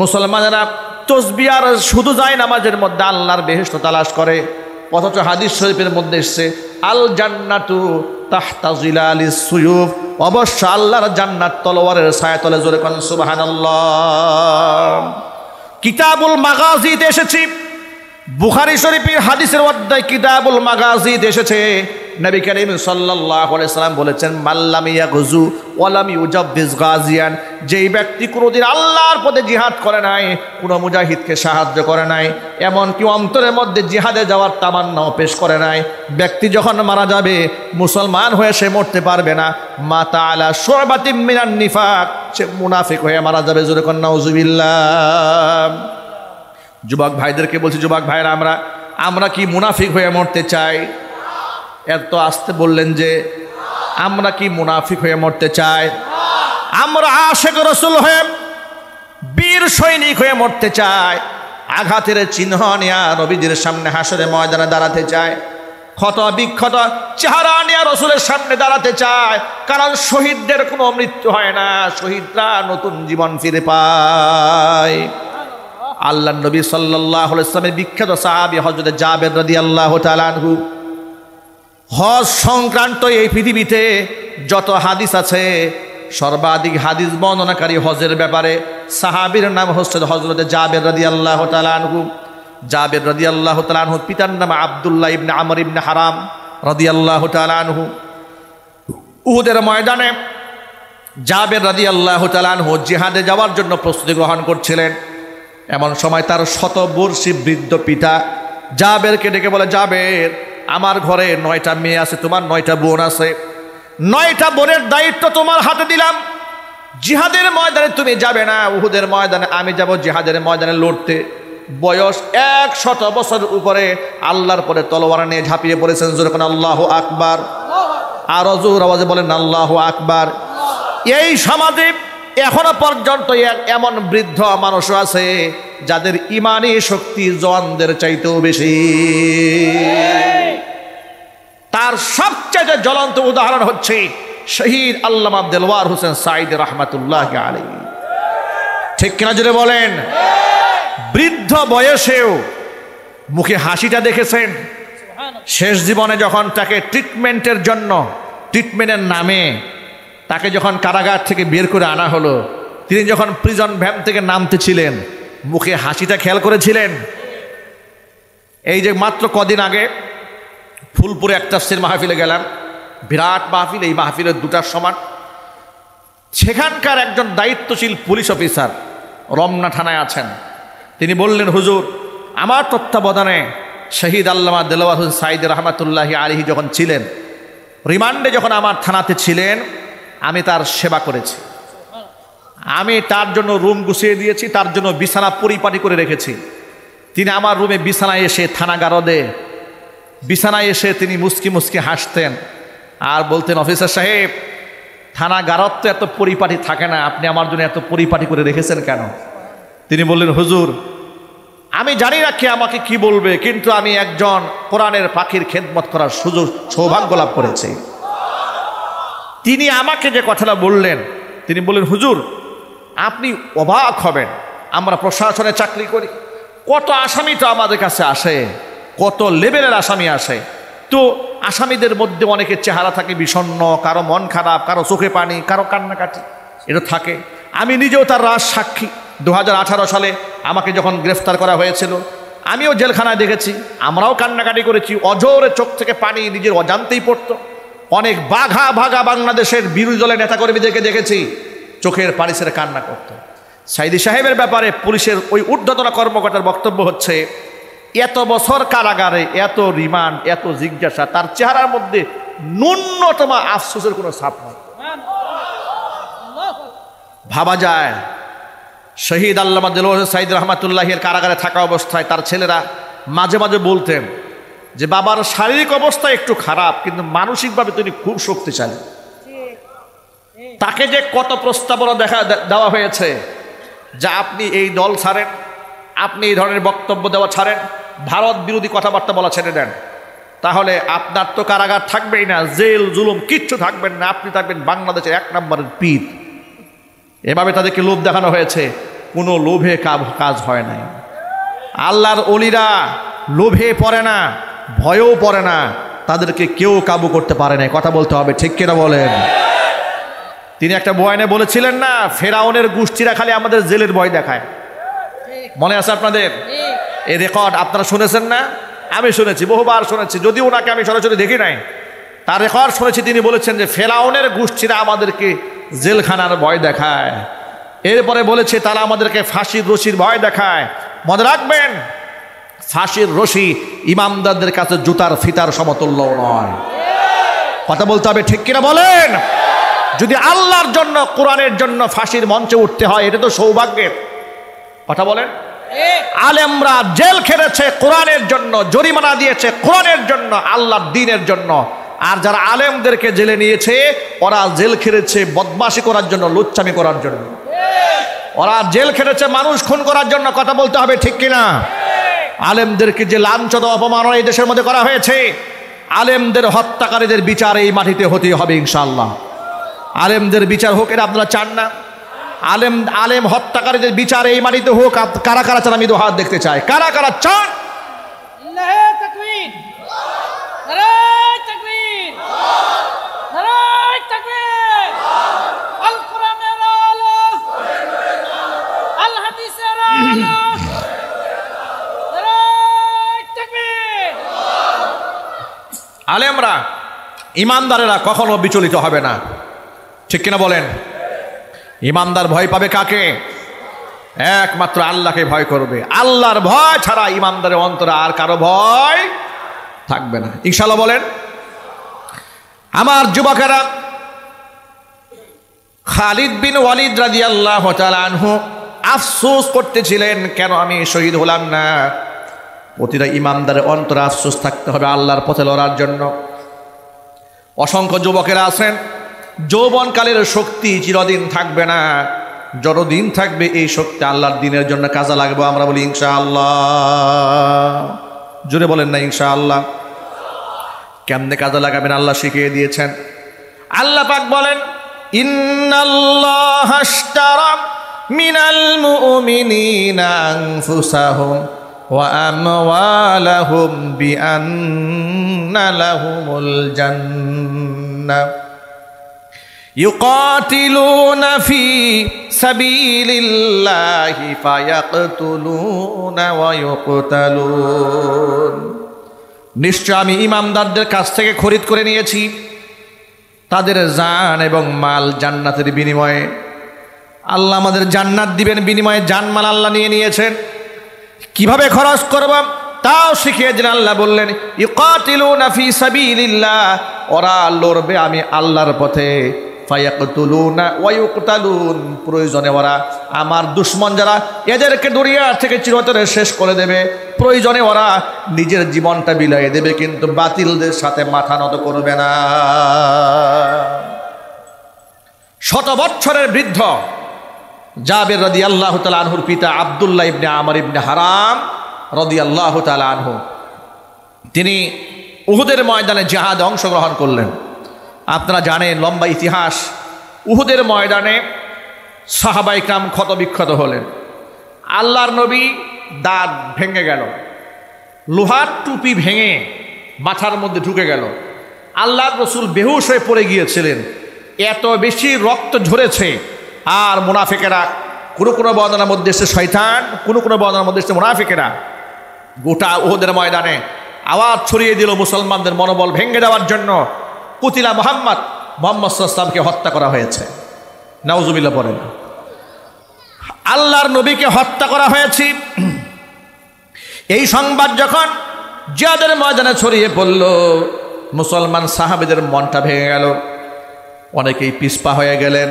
মুসলমানেরা তসবিহ আর শুধু যায় নামাজের মধ্যে আল্লাহর বেহেশত তালাশ করে, অথচ হাদিস শরীফের মধ্যে এসেছে আল জান্নাতু তাহতা জিলালিস সুয়ুফ, অবশ্য আল্লাহর জান্নাত তলোয়ারের ছায়াতলে। জোরে কোন সুবহানাল্লাহ। কিতাবুল মাগাজিতে এসেছে, বুখারী শরীফের হাদিসের অধ্যায় কিতাবুল মাগাজিতে এসেছে, নবী করিম সাল্লাল্লাহু আলাইহি সাল্লাম বলেছেন, মাল্লাম ইয়াগজু ওয়ালাম ইউজাব্বিজ গাজিয়ান, যেই ব্যক্তি কোনোদিন আল্লাহর পথে জিহাদ করে নাই, কোনো মুজাহিদকে সাহায্য করে নাই, এমনকি অন্তরের মধ্যে জিহাদে যাওয়ার তামান্নাও পেশ করে নাই, ব্যক্তি যখন মারা যাবে মুসলমান হয়ে সে মরতে পারবে না। মাতা আলা শুবাতিম মিনান নিফাক, সে মুনাফিক হয়ে মারা যাবে। জোরে কোন নাউজুবিল্লাহ। যুবক ভাইদেরকে বলছি, যুবক ভাইরা, আমরা কি মুনাফিক হয়ে মরতে চাই? এত আসতে বললেন যে আমরা কি মুনাফিক হয়ে মরতে চাই? আমরা আশিক রাসূল হয়ে বীর সৈনিক হয়ে মরতে চাই। আঘাতের চিহ্ন নিয়ে নবীদের সামনে হাসরের ময়দানে দাঁড়াতে চাই। ক্ষত বিক্ষত চেহারা নিয়ে রাসূলের সামনে দাঁড়াতে চাই। কারণ শহীদদের কোনো মৃত্যু হয় না, শহীদরা নতুন জীবন ফিরে পায়। আল্লাহর নবী সাল্লাল্লাহু আলাইহি ওয়াসাল্লামের বিখ্যাত সাহাবী হযরত জাবের রাদিয়াল্লাহু তাআলা আনহু, হজ সংক্রান্ত এই পৃথিবীতে যত হাদিস আছে, সর্বাধিক হাদিস বর্ণনাকারী হজের ব্যাপারে সাহাবীর নাম হচ্ছে হযরত জাবের রাদিয়াল্লাহু তাআলা আনহু। জাবের রাদিয়াল্লাহু তাআলা আনহু পিতার নাম আব্দুল্লাহ ইবনে আমর ইবনে হারাম রাদিয়াল্লাহু তাআলা আনহু। উহুদের ময়দানে জাবের রাদিয়াল্লাহু তাআলা আনহু জিহাদে যাওয়ার জন্য প্রস্তুতি গ্রহণ করছিলেন। এমন সময় তার শতবর্ষী বৃদ্ধ পিতা জাবেরকে ডেকে বলে, জাবের, আমার ঘরে 9টা মেয়ে আছে, তোমার 9টা বোন আছে, 9টা বোনের দায়িত্ব তোমার হাতে দিলাম। জিহাদের ময়দানে তুমি যাবে না, উহুদের ময়দানে আমি যাব জিহাদের ময়দানে লড়তে। বয়স 100 বছর উপরে, আল্লাহর পরে তলোয়ার নিয়ে ঝাঁপিয়ে পড়েছেন। জোরে কোন আল্লাহু আকবার। আরো জোর আওয়াজে বলেন আল্লাহু আকবার। এই সমাজে এখনো পর্যন্ত এমন বৃদ্ধ মানুষও আছে যাদের ইমানি শক্তি জওয়ানদের চাইতেও বেশি। তার সবচেয়ে জ্বলন্ত উদাহরণ হচ্ছে শহীদ আল্লামা দেলওয়ার হোসেন সাঈদী রাহমাতুল্লাহি আলাইহি। ঠিক কিনা জোরে বলেন? বৃদ্ধ বয়সেও মুখে হাসিটা দেখেছেন। শেষ জীবনে যখন তাকে ট্রিটমেন্টের নামে তাকে যখন কারাগার থেকে বের করে আনা হলো, তিনি যখন প্রিজন ভ্যান থেকে নামতেছিলেন, মুখে হাসিটা খেয়াল করেছিলেন? এই যে মাত্র কদিন আগে ফুলপুরে এক তাফসীর মাহফিলে গেলাম, বিরাট মাহফিল, এই মাহফিলের 2টার সমান। সেখানকার একজন দায়িত্বশীল পুলিশ অফিসার রমনা থানায় আছেন, তিনি বললেন, হুজুর, আমার তত্ত্বাবধানে শহীদ আল্লামা দেলোয়ার হোসেন সাঈদী রহমাতুল্লাহি আলাইহি যখন ছিলেন, রিমান্ডে যখন আমার থানাতে ছিলেন, আমি তার সেবা করেছি। আমি তার জন্য রুম গুছিয়ে দিয়েছি, তার জন্য বিছানা পরিপাটি করে রেখেছি। তিনি আমার রুমে বিছানায় এসে, থানাগারদে বিছানায় এসে তিনি মুস্কি মুস্কি হাসতেন আর বলতেন, অফিসার সাহেব, থানাগারদ তো এত পরিপাটি থাকে না, আপনি আমার জন্য এত পরিপাটি করে রেখেছেন কেন? তিনি বললেন, হুজুর, আমি জানি না কে আমাকে কি বলবে, কিন্তু আমি একজন কোরআনের পাখির খেদমত করার সৌভাগ্য লাভ করেছি। তিনি আমাকে যে কথাটা বললেন, তিনি বললেন, হুজুর, আপনি অবাক হবেন, আমরা প্রশাসনে চাকরি করি, কত আসামি তো আমাদের কাছে আসে, কত লেভেলের আসামি আসে। তো আসামিদের মধ্যে অনেকের চেহারা থাকে বিষণ্ণ, কারো মন খারাপ, কারো চোখে পানি, কারো কান্নাকাটি, এটা থাকে। আমি নিজেও তার রাজ সাক্ষী। 2018 সালে আমাকে যখন গ্রেফতার করা হয়েছিল, আমিও জেলখানায় দেখেছি, আমরাও কান্নাকাটি করেছি, অজোরে চোখ থেকে পানি নিজের অজান্তেই পড়তো। অনেক বাঘা ভাগা বাংলাদেশের বিরোধী দলের নেতাকর্মীদেরকে দেখেছি, চোখের পানি ছেড়ে কান্না করতো। সাঈদী সাহেবের ব্যাপারে পুলিশের ওই ঊর্ধ্বতন কর্মকর্তার বক্তব্য হচ্ছে, এত বছর কারাগারে, এত রিমান্ড, এত জিজ্ঞাসা, তার চেহারার মধ্যে ন্যূনতম আফসোসের কোনো ছাপ নেই। ভাবা যায়, শহীদ আল্লামা দেলোয়ার হোসেন সাঈদী রহমাতুল্লাহির কারাগারে থাকা অবস্থায় তার ছেলেরা মাঝে মাঝে বলতেন যে বাবার শারীরিক অবস্থা একটু খারাপ, কিন্তু মানসিকভাবে তিনি খুব শক্তিশালী। তাকে যে কত প্রস্তাবনা দেওয়া হয়েছে, যা আপনি এই দল ছাড়েন, আপনি এই ধরনের বক্তব্য দেওয়া ছাড়েন, ভারত বিরোধী কথাবার্তা বলা ছেড়ে দেন, তাহলে আপনার তো কারাগার থাকবেই না, জেল জুলুম কিচ্ছু থাকবেন না, আপনি থাকবেন বাংলাদেশের 1 নম্বরের পীর। এভাবে তাদেরকে লোভ দেখানো হয়েছে, কোনো লোভে কাজ হয় নাই। আল্লাহর ওলিরা লোভে পড়ে না, ভয়েও পড়ে না, তাদেরকে কেউ কাবু করতে পারে না। কথা বলতে হবে, ঠিক কিনা বলেন? তিনি একটা বয়ানে বলেছিলেন না, ফেরাউনের গোষ্ঠীরা খালি আমাদের জেলের ভয় দেখায়। মনে আছে আপনাদের? এই রেকর্ড আপনারা শুনেছেন না? আমি শুনেছি, বহুবার শুনেছি, যদিও ওনাকে আমি সরাসরি দেখি নাই, তার রেকর্ড শুনেছি। তিনি বলেছেন যে ফেরাউনের গোষ্ঠীরা আমাদেরকে জেলখানার ভয় দেখায়। এরপরে বলেছে তারা আমাদেরকে ফাঁসির রশির ভয় দেখায়। মনে রাখবেন, ফাঁসির রশি ইমামদারদের কাছে জুতার ফিতার সমতুল্য নয়। কথা বলতে হবে, ঠিক কিনা বলেন? যদি আল্লাহর জন্য, কোরআনের জন্য ফাঁসির মঞ্চে উঠতে হয়, এটা তো সৌভাগ্যের। কথা বলেন? আলেমরা জেল খেটেছে কোরআনের জন্য, জরিমানা দিয়েছে কোরআনের জন্য, আল্লাহর দ্বীনের জন্য। আর যারা আলেমদেরকে জেলে নিয়েছে, ওরা জেল খেটেছে বদমাশি করার জন্য, লুচ্চামি করার জন্য। ওরা জেল খেটেছে মানুষ খুন করার জন্য। কথা বলতে হবে, ঠিক কিনা? আলেমদেরকে যে লাঞ্ছনা অপমাননা এই দেশের মধ্যে করা হয়েছে, আলেমদের হত্যাকারীদের বিচার এই মাটিতে হতেই হবে ইনশাআল্লাহ। আলেমদের বিচার হোক, এটা আপনারা চান না? আলেম হত্যাকারীদের বিচার এই মাটিতে হোক। কারা কারা চান? আমি তো হাত দেখতে চাই। কারা কারা চান? আলেমরা, ইমানদারেরা কখনো বিচলিত হবে না, ঠিক কিনা বলেন? ইমানদার ভয় পাবে কাকে? একমাত্র আল্লাহকে ভয় করবে। আল্লাহর ভয় ছাড়া ইমানদারের অন্তরে আর কারো ভয় থাকবে না, ইনশাআল্লাহ বলেন। আমার যুবকেরা, খালিদ বিন ওয়ালিদ রাদিয়াল্লাহু তাআলা আনহু আফসোস করতেছিলেন, কেন আমি শহীদ হলাম না? প্রতিটা ইমানদারের অন্তরে আফসোস থাকতে হবে আল্লাহর পথে লড়ার জন্য। অসংখ্য যুবকেরা আছেন, যৌবনকালের শক্তি চিরদিন থাকবে না, যতদিন থাকবে এই শক্তি আল্লাহর দ্বীনের জন্য কাজে লাগবে। আমরা বলি ইনশাআল্লাহ। জোরে বলেন না ইনশাআল্লাহ। কেমনে কাজে লাগাবেন আল্লাহ শিখিয়ে দিয়েছেন। আল্লাহ পাক বলেন, ইন্নাল্লাহা আশতারা মিনাল মুমিনিনা আনফুসাহুম ওয়া আমওয়ালাহুম বিআন্না লাহুমুল জান্নাহ ইউকাতিলুনা ফি সাবিলিল্লাহি ফায়াকতুলুনা ওয়া ইউকতালুন। নিশ্চয় আমি ইমানদারদের কাছ থেকে খরিদ করে নিয়েছি তাদের জান এবং মাল জান্নাতের বিনিময়ে। আল্লাহ আমাদের জান্নাত দিবেন, বিনিময়ে জানমাল আল্লাহ নিয়ে নিয়েছেন। কিভাবে খরচ করব তাও শিখিয়ে দিলেন। আল্লাহ বললেন ইউকাতিলুনা ফি সাবিলিল্লাহ, ওরা লড়বে আমি আল্লাহর পথে। ফায়াকতুলুনা ওয়া ইউকতালুন, প্রয়োজনে ওরা আমার দুশমন যারা এদেরকে দুনিয়া থেকে চিরতরে শেষ করে দেবে। প্রয়োজনে ওরা নিজের জীবনটা বিলাইয়ে দেবে, কিন্তু বাতিলদের সাথে মাথা নত করবে না। শত বছরের বৃদ্ধ জাবের রাদিয়াল্লাহু তাআলা আনহুর পিতা আব্দুল্লাহ ইবনে আমর ইবনে হারাম রাদিয়াল্লাহু তাআলা আনহু, তিনি উহুদের ময়দানে জিহাদে অংশগ্রহণ করলেন। আপনারা জানেন, লম্বা ইতিহাস। উহুদের ময়দানে সাহাবায়ে কিরাম ক্ষত বিক্ষত হলেন। আল্লাহর নবী দাঁত ভেঙে গেল, লোহার টুপি ভেঙে মাথার মধ্যে ঢুকে গেল। আল্লাহর রাসূল বেহুশ হয়ে পড়ে গিয়েছিলেন, এত বেশি রক্ত ঝরেছে। আর মুনাফিকেরা, কোনো বর্ণনার মধ্যে এসে শয়তান, কোনো বর্ণনার মধ্যে এসে মুনাফিকেরা গোটা উহুদের ময়দানে আওয়াজ ছড়িয়ে দিল মুসলমানদের মনোবল ভেঙে দেওয়ার জন্য। কুতিলা মুহাম্মদ সাল্লাল্লাহু আলাইহি ওয়াসাল্লামকে হত্যা করা হয়েছে। নাউজুবিল্লাহ পড়েন। আল্লাহর নবীকে হত্যা করা হয়েছে, এই সংবাদ যখন জিহাদের ময়দানে ছড়িয়ে পড়ল, মুসলমান সাহাবীদের মনটা ভেঙে গেল। অনেকেই পিছপা হয়ে গেলেন,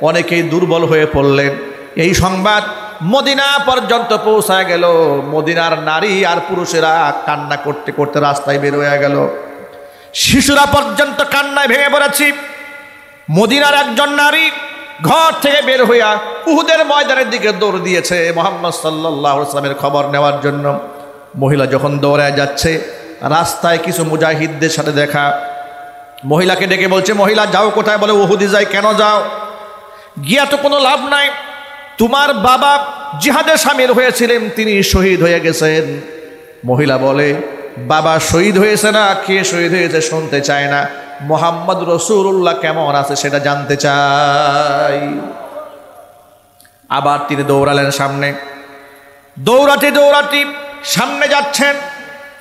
অনেকেই দুর্বল হয়ে পড়লেন। এই সংবাদ মদিনা পর্যন্ত পৌঁছায় গেল। মদিনার নারী আর পুরুষেরা কান্না করতে করতে রাস্তায় বের হয়ে গেল। শিশুরা পর্যন্ত কান্নায় ভেঙে পড়েছে। মদিনার একজন নারী ঘর থেকে বের হইয়া উহুদের ময়দানের দিকে দৌড় দিয়েছে মুহাম্মদ সাল্লাল্লাহু আলাইহি ওয়াসাল্লামের খবর নেওয়ার জন্য। মহিলা যখন দৌড়ায় যাচ্ছে, রাস্তায় কিছু মুজাহিদদের সাথে দেখা। মহিলাকে ডেকে বলছে, মহিলা যাও কোথায়? বলে উহুদে যাই। কেন যাও? গিয়া তো কোনো লাভ নাই, তোমার বাবা জিহাদে শামিল হয়েছিলেন, তিনি শহীদ হয়ে গেছেন। মহিলা বলে, বাবা শহীদ হয়েছে না, কে শহীদ হয়েছে শুনতে চায় না, মুহাম্মদ রাসূলুল্লাহ কেমন আছে সেটা জানতে চাই। আবার তিনি দৌড়ালেন সামনে। দৌড়াতে দৌড়াতে সামনে যাচ্ছেন।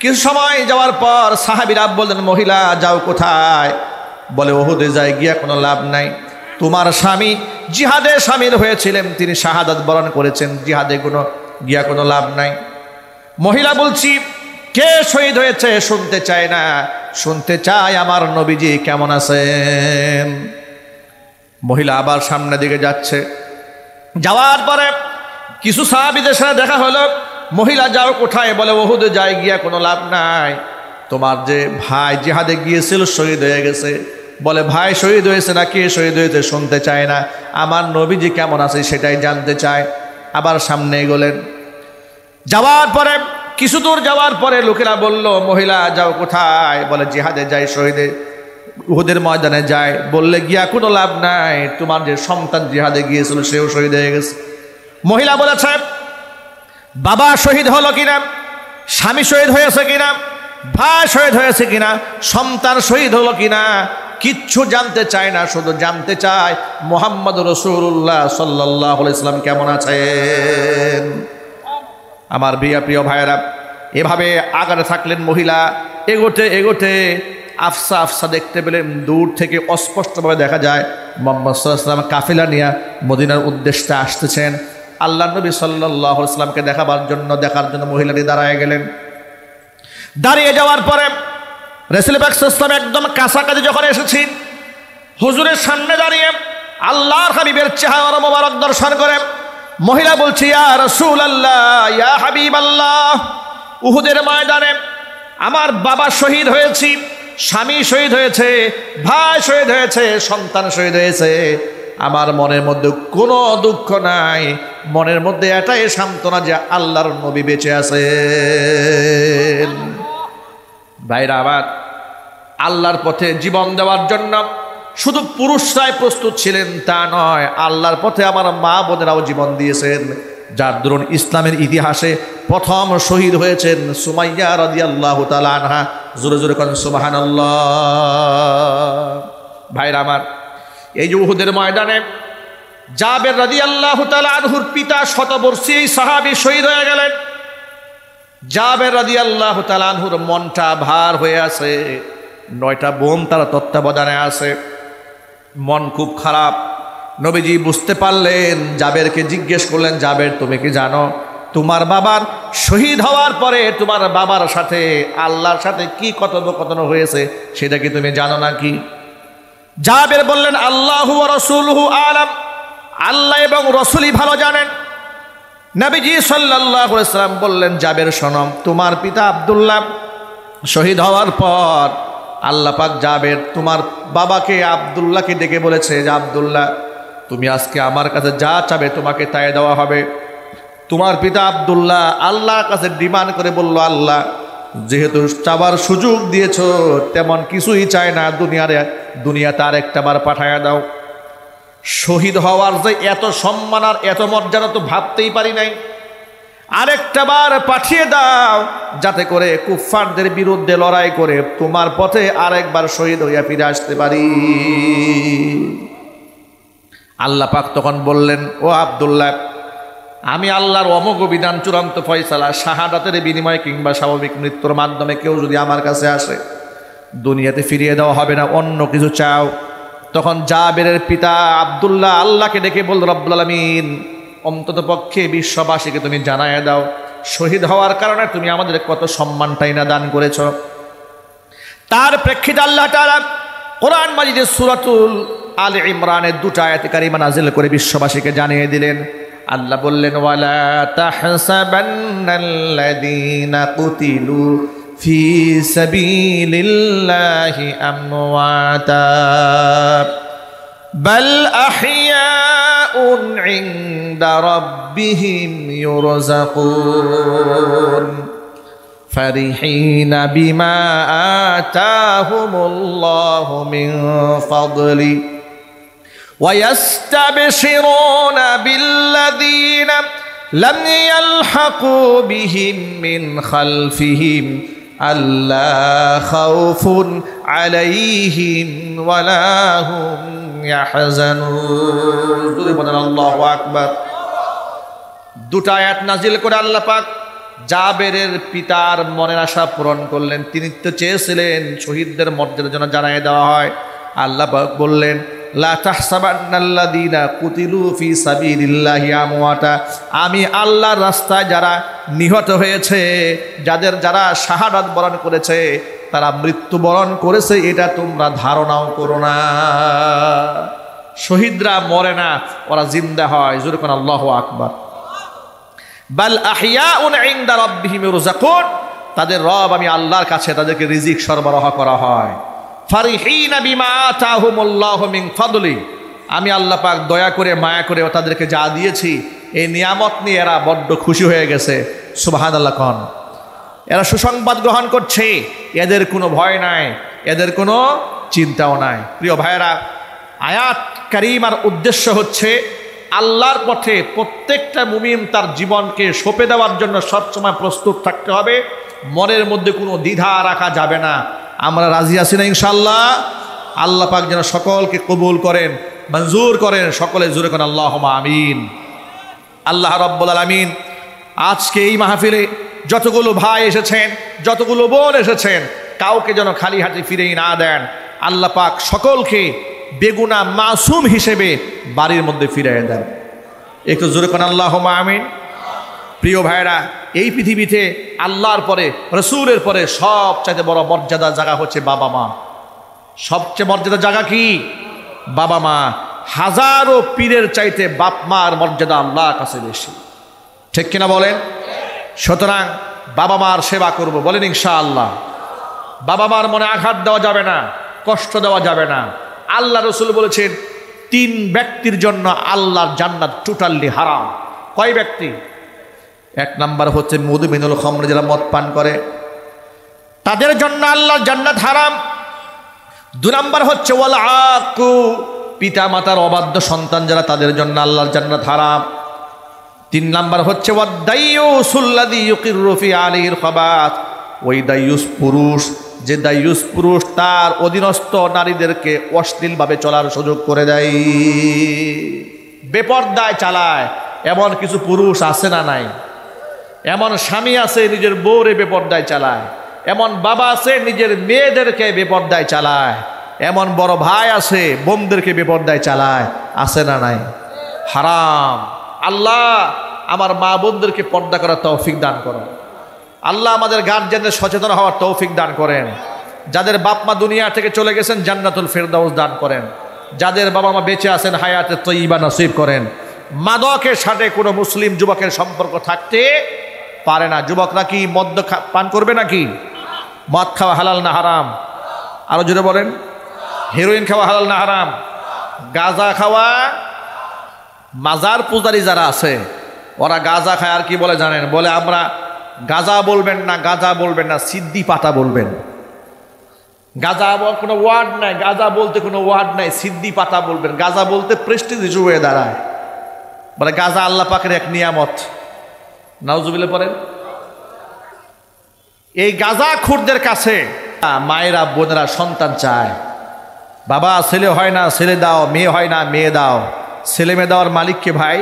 কিছু সময় যাওয়ার পর সাহাবীরা বললেন, মহিলা যাও কোথায়? বলে উহুদে যাই, গিয়া কোনো লাভ নাই। তোমার স্বামী জিহাদে শামিল হয়েছিলেন, তিনি শাহাদাত বরণ করেছেন, জিহাদে গিয়া কোনো লাভ নাই। মহিলা বলছি, কে শহীদ হয়েছে শুনতে চায় না, শুনতে চায় আমার নবীজি কেমন আছেন। মহিলা আবার সামনের দিকে যাচ্ছে। যাওয়ার পরে কিছু সাহাবীদের সাথে দেখা হলো। মহিলা যাও কোথায়? বলে উহুদে যাই, গিয়া কোনো লাভ নাই। তোমার যে ভাই জিহাদে গিয়েছিল শহীদ হয়ে গেছে। বলে ভাই শহীদ হয়েছে না, কে শহীদ হয়েছে শুনতে চায় না, আমার নবীজি কেমন আছে সেটাই জানতে চায়। আবার সামনে এগোলেন। যাওয়ার পরে কিছু দূর যাওয়ার পরে লোকেরা বলল, মহিলা যাও কোথায়? বলে জিহাদে যাই, শহীদে উহুদের ময়দানে যায়। বললে গিয়া কোনো লাভ নাই, তোমার যে সন্তান জিহাদে গিয়েছিল সেও শহীদ হয়ে গেছে। মহিলা বলেছে, বাবা শহীদ হলো কিনা, স্বামী শহীদ হয়েছে কিনা, ভাই শহীদ হয়েছে কিনা, সন্তান শহীদ হলো কিনা কিচ্ছু জানতে চায় না, শুধু জানতে চায় মুহাম্মদ রাসূলুল্লাহ সাল্লাল্লাহু আলাইহি ওয়াসাল্লাম কেমন আছেন। আমার প্রিয় ভাইয়েরা, এভাবে আগাতে থাকলেন মহিলা। এগোতে এগোতে আফসা আফসা দেখতে পেলেন, দূর থেকে অস্পষ্টভাবে দেখা যায় মুহাম্মদ সাল্লাল্লাহু আলাইহি ওয়াসাল্লাম কাফিলা নিয়ে মদিনার উদ্দেশ্যে আসতেছেন। আল্লাহ নবী সাল্লাল্লাহু আলাইহি ওয়াসাল্লামকে দেখার জন্য মহিলাটি দাঁড়ায় গেলেন। দাঁড়িয়ে যাওয়ার পরে রাসূল পাক সাল্লাল্লাহু আলাইহি ওয়াসাল্লাম একদম কাছাকাছি যখন এসেছি, হুজুরের সামনে দাঁড়িয়ে আল্লাহর হাবিবের চেহারা মোবারক দর্শন করে মহিলা বলছে, ইয়া রাসূলুল্লাহ, ইয়া হাবিবাল্লাহ, উহুদের ময়দানে আমার বাবা শহীদ হয়েছে, স্বামী শহীদ হয়েছে, ভাই শহীদ হয়েছে, সন্তান শহীদ হয়েছে। আমার মনের মধ্যে কোনো দুঃখ নাই, মনের মধ্যে এটাই সান্ত্বনা যে আল্লাহর নবী বেঁচে আছেন। ভাইরা আমার, আল্লাহর পথে জীবন দেওয়ার জন্য শুধু পুরুষরাই প্রস্তুত ছিলেন তা নয়, আল্লাহর পথে আমার মা বোনেরাও জীবন দিয়েছেন। যার দরুন ইসলামের ইতিহাসে প্রথম শহীদ হয়েছেন সুমাইয়া রাদিয়াল্লাহু তাআলা আনহা। জোরে জোরে করেন সুবহানাল্লাহ। ভাইরা আমার, এই যে উহুদের ময়দানে জাবের রাদিয়াল্লাহু তাআলা আনহুর পিতা শতবর্ষী এই সাহাবী শহীদ হয়ে গেলেন। জাবের রাদিয়াল্লাহু তাআলা আনহুর মনটা ভার হয়ে আছে, 9টা বোন তার তত্ত্বাবধানে আছে, মন খুব খারাপ। নবীজি বুঝতে পারলেন, জাবেরকে জিজ্ঞেস করলেন, জাবের তুমি কি জানো তোমার বাবার শহীদ হওয়ার পরে তোমার বাবার সাথে আল্লাহর সাথে কি কথোপকথন হয়েছে, সেটা কি তুমি জানো নাকি? জাবের বললেন, আল্লাহু ওয়া রাসূলুহু আলাম, আল্লাহ এবং রাসূলই ভালো জানেন। নবীজি সাল্লাল্লাহু আলাইহি ওয়াসাল্লাম বললেন, জাবের শোনো, তোমার পিতা আব্দুল্লাহ শহীদ হওয়ার পর আল্লাহ পাক জাবের তোমার বাবাকে আব্দুল্লাহকে ডেকে বলেছে যে আব্দুল্লাহ, তুমি আজকে আমার কাছে যা চাবে তোমাকে তাই দেওয়া হবে। তোমার পিতা আব্দুল্লাহ আল্লাহর কাছে ডিমান্ড করে বলল, আল্লাহ যেহেতু চাবার সুযোগ দিয়েছ, তেমন কিছুই চায় না, দুনিয়াতে আর একটা বার পাঠায়া দাও। শহীদ হওয়ার যে এত সম্মান আর এত মর্যাদা তো ভাবতেই পারি নাই। আরেকটা বার পাঠিয়ে দাও, যাতে করে কুফফারদের বিরুদ্ধে লড়াই করে তোমার পথে আরেকবার শহীদ হইয়া ফিরে আসতে পারি। আল্লাহ পাক তখন বললেন, ও আব্দুল্লাহ, আমি আল্লাহর অমোঘ বিধান, চূড়ান্ত ফয়সালা, শাহাদাতের বিনিময়ে কিংবা স্বাভাবিক মৃত্যুর মাধ্যমে কেউ যদি আমার কাছে আসে, দুনিয়াতে ফিরিয়ে দেওয়া হবে না, অন্য কিছু চাও। তখন জাবেরের পিতা আব্দুল্লাহ আল্লাহকে ডেকে বলল, রব্বুল আলামিন, অন্তত পক্ষে বিশ্ববাসীকে তুমি জানায় দাও, শহীদ হওয়ার কারণে তুমি আমাদের কত সম্মানটাই না দান করেছ। তার প্রেক্ষিতে আল্লাহ তাআলা কোরআন মাজিদের সূরাতুল আলে ইমরানের 2টা আয়াত কারিমা নাযিল করে বিশ্ববাসীকে জানিয়ে দিলেন। আল্লাহ বললেন, ওয়ালা তাহসাবান্নাল্লাযীনা কুতিলু ফি সাবিলিল্লাহি আমওয়াতা বাল আহইয়াউন ইনদা রাব্বিহিম ইউরযাকুন ফারিহিনা বিমা আতাহুমুল্লাহু মিন ফাদলি ويستبشرون بالذين لم يلحقوا بهم من خلفهم ألا خوف عليهم ولا هم يحزنون الله أكبر। 2টা আয়াত নাজিল করে আল্লাহ পাক জাবেরের পিতার মনের আশা পূরণ করলেন। তিনি তো চেয়েছিলেন শহীদদের মর্যাদা যেন জানায় দেওয়া হয়। আল্লাহ পাক বললেন, লা তাহসাবান্নাল্লাযীনা কুতিলু ফি সাবিলিল্লাহি আমওয়াতা, আমি আল্লাহর রাস্তায় যারা নিহত হয়েছে, যারা শাহাদাত বরণ করেছে, তারা মৃত্যুবরণ করেছে, এটা তোমরা ধারণাও করো না। শহীদরা মরে না, ওরা জিন্দা হয়। জোরে কোন আল্লাহু আকবার। বাল আহইয়াউন ইনদা রাব্বিহিম ইউরযাকুন, তাদের রব আমি আল্লাহর কাছে তাদেরকে রিজিক সরবরাহ করা হয়। ফারিহিনা বিমা আতাহুমুল্লাহু মিন ফাদলি, আমি আল্লাহ পাক দয়া করে মায়া করে তাদেরকে যা দিয়েছি এই নিয়ামত নিয়ে এরা বড্ড খুশি হয়ে গেছে। সুবহানাল্লাহ কোন। এরা সুসংবাদ গ্রহণ করছে, এদের কোনো ভয় নাই, এদের কোনো চিন্তাও নাই। প্রিয় ভাইয়েরা, আয়াত কারিমার উদ্দেশ্য হচ্ছে আল্লাহর পথে প্রত্যেকটা মুমিন তার জীবনকে সঁপে দেওয়ার জন্য সবসময় প্রস্তুত থাকতে হবে। মনের মধ্যে কোনো দ্বিধা রাখা যাবে না। আমরা রাজি আছি না ইনশাআল্লাহ? আল্লাহ পাক যেন সকলকে কবুল করেন, মঞ্জুর করেন। সকলে জোরে করেন আল্লাহুম্মা আমিন। আল্লাহ রাব্বুল আলামিন আজকে এই মাহফিলে যতগুলো ভাই এসেছেন, যতগুলো বোন এসেছেন, কাউকে যেন খালি হাতে ফিরেই না দেন। আল্লাহ পাক সকলকে বেগুনা মাসুম হিসেবে বাড়ির মধ্যে ফিরিয়ে দেন। একটু জোরে করেন আল্লাহুম্মা আমিন। প্রিয় ভাইরা, এই পৃথিবীতে আল্লাহর পরে, রসুলের পরে সবচাইতে বড় মর্যাদার জায়গা হচ্ছে বাবা মা। সবচেয়ে মর্যাদার জায়গা কি? বাবা মা। হাজারো পীরের চাইতে বাপ মার মর্যাদা আল্লাহর কাছে বেশি, ঠিক কিনা বলেন? সুতরাং বাবা মার সেবা করব, বলেন ইনশাআল্লাহ। বাবা মার মনে আঘাত দেওয়া যাবে না, কষ্ট দেওয়া যাবে না। আল্লাহ রসুল বলেছেন 3 ব্যক্তির জন্য আল্লাহর জান্নাত টোটালি হারাম। কয় ব্যক্তি? 1 নাম্বার হচ্ছে মুদমিনুল খামর, যারা মদ পান করে, তাদের জন্য আল্লাহর জান্নাত হারাম। দুই নাম্বার হচ্ছে ওয়াল আকু, পিতা মাতার অবাধ্য সন্তান যারা তাদের জন্য আল্লাহর জান্নাত হারাম। তিন নাম্বার হচ্ছে ওয়াদাইয়ুসুল্লাযী ইউকিররু ফি আলিহিল খাবাত, ওই দাইয়ুস পুরুষ, যে দাইয়ুস পুরুষ তার অধীনস্থ নারীদেরকে অশ্লীলভাবে চলার সুযোগ করে দেয়, বেপরদায় চালায়। এমন কিছু পুরুষ আছে না নাই? এমন স্বামী আছে নিজের বউরে বেপরদায় চালায়, এমন বাবা আছে নিজের মেয়েদেরকে বেপরদায় চালায়, এমন বড় ভাই আছে বোনদেরকে বেপরদায় চালায়, আছে না নাই? হারাম। আল্লাহ আমার মা বোনদেরকে পর্দা করার তৌফিক দান করো। আল্লাহ আমাদের গার্জিয়ানদের সচেতন হওয়ার তৌফিক দান করেন। যাদের বাপ মা দুনিয়া থেকে চলে গেছেন জান্নাতুল ফেরদাউস দান করেন। যাদের বাবা মা বেঁচে আছেন হায়াতে তয়্যিবা নসিব করেন। মাদকের সাথে কোনো মুসলিম যুবকের সম্পর্ক থাকতে পারে না। যুবকরা কি মদ পান করবে নাকি? মদ খাওয়া হালাল না হারাম? আরো জোরে বলেন। হেরোইন খাওয়া হালাল না হারাম? গাঁজা খাওয়া, মাজার পূজারী যারা আছে ওরা গাঁজা খায় আর কি বলে জানেন? বলে আমরা গাঁজা বলবেন না, গাঁজা বলবেন না, সিদ্দি পাতা বলবেন। গাঁজা কোনো ওয়ার্ড নাই, গাঁজা বলতে কোনো ওয়ার্ড নাই, সিদ্দি পাতা বলবেন। গাঁজা বলতে প্রেস্টিজ ইস্যু হয়ে দাঁড়ায়। বলে গাঁজা আল্লাহ পাকের এক নিয়ামত। নাউজুবিল্লাহ পড়েন। এই গাঁজা খুরদের কাছে মায়েরা বোনেরা সন্তান চায়, বাবা ছেলে হয় না ছেলে দাও, মেয়ে হয় না মেয়ে দাও। ছেলে মেয়ে দেওয়ার মালিককে ভাই।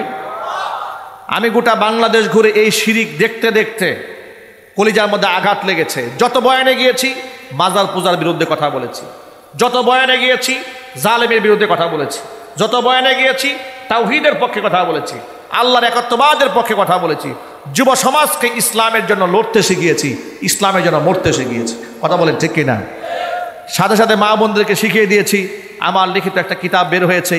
আমি গোটা বাংলাদেশ ঘুরে এই শিরিক দেখতে দেখতে কলিজার মধ্যে আঘাত লেগেছে। যত বয়ানে গিয়েছি মাজার পূজার বিরুদ্ধে কথা বলেছি, যত বয়ানে গিয়েছি জালেমের বিরুদ্ধে কথা বলেছি, যত বয়ানে গিয়েছি তাওহীদের পক্ষে কথা বলেছি, আল্লাহর একত্ববাদের পক্ষে কথা বলেছি। যুব সমাজকে ইসলামের জন্য লড়তে শিখিয়েছি, ইসলামের জন্য মরতে শিখিয়েছি। কথা বলেন ঠিক কিনা? সাথে সাথে মা বোনদেরকে শিখিয়ে দিয়েছি। আমার লিখিত একটা কিতাব বের হয়েছে।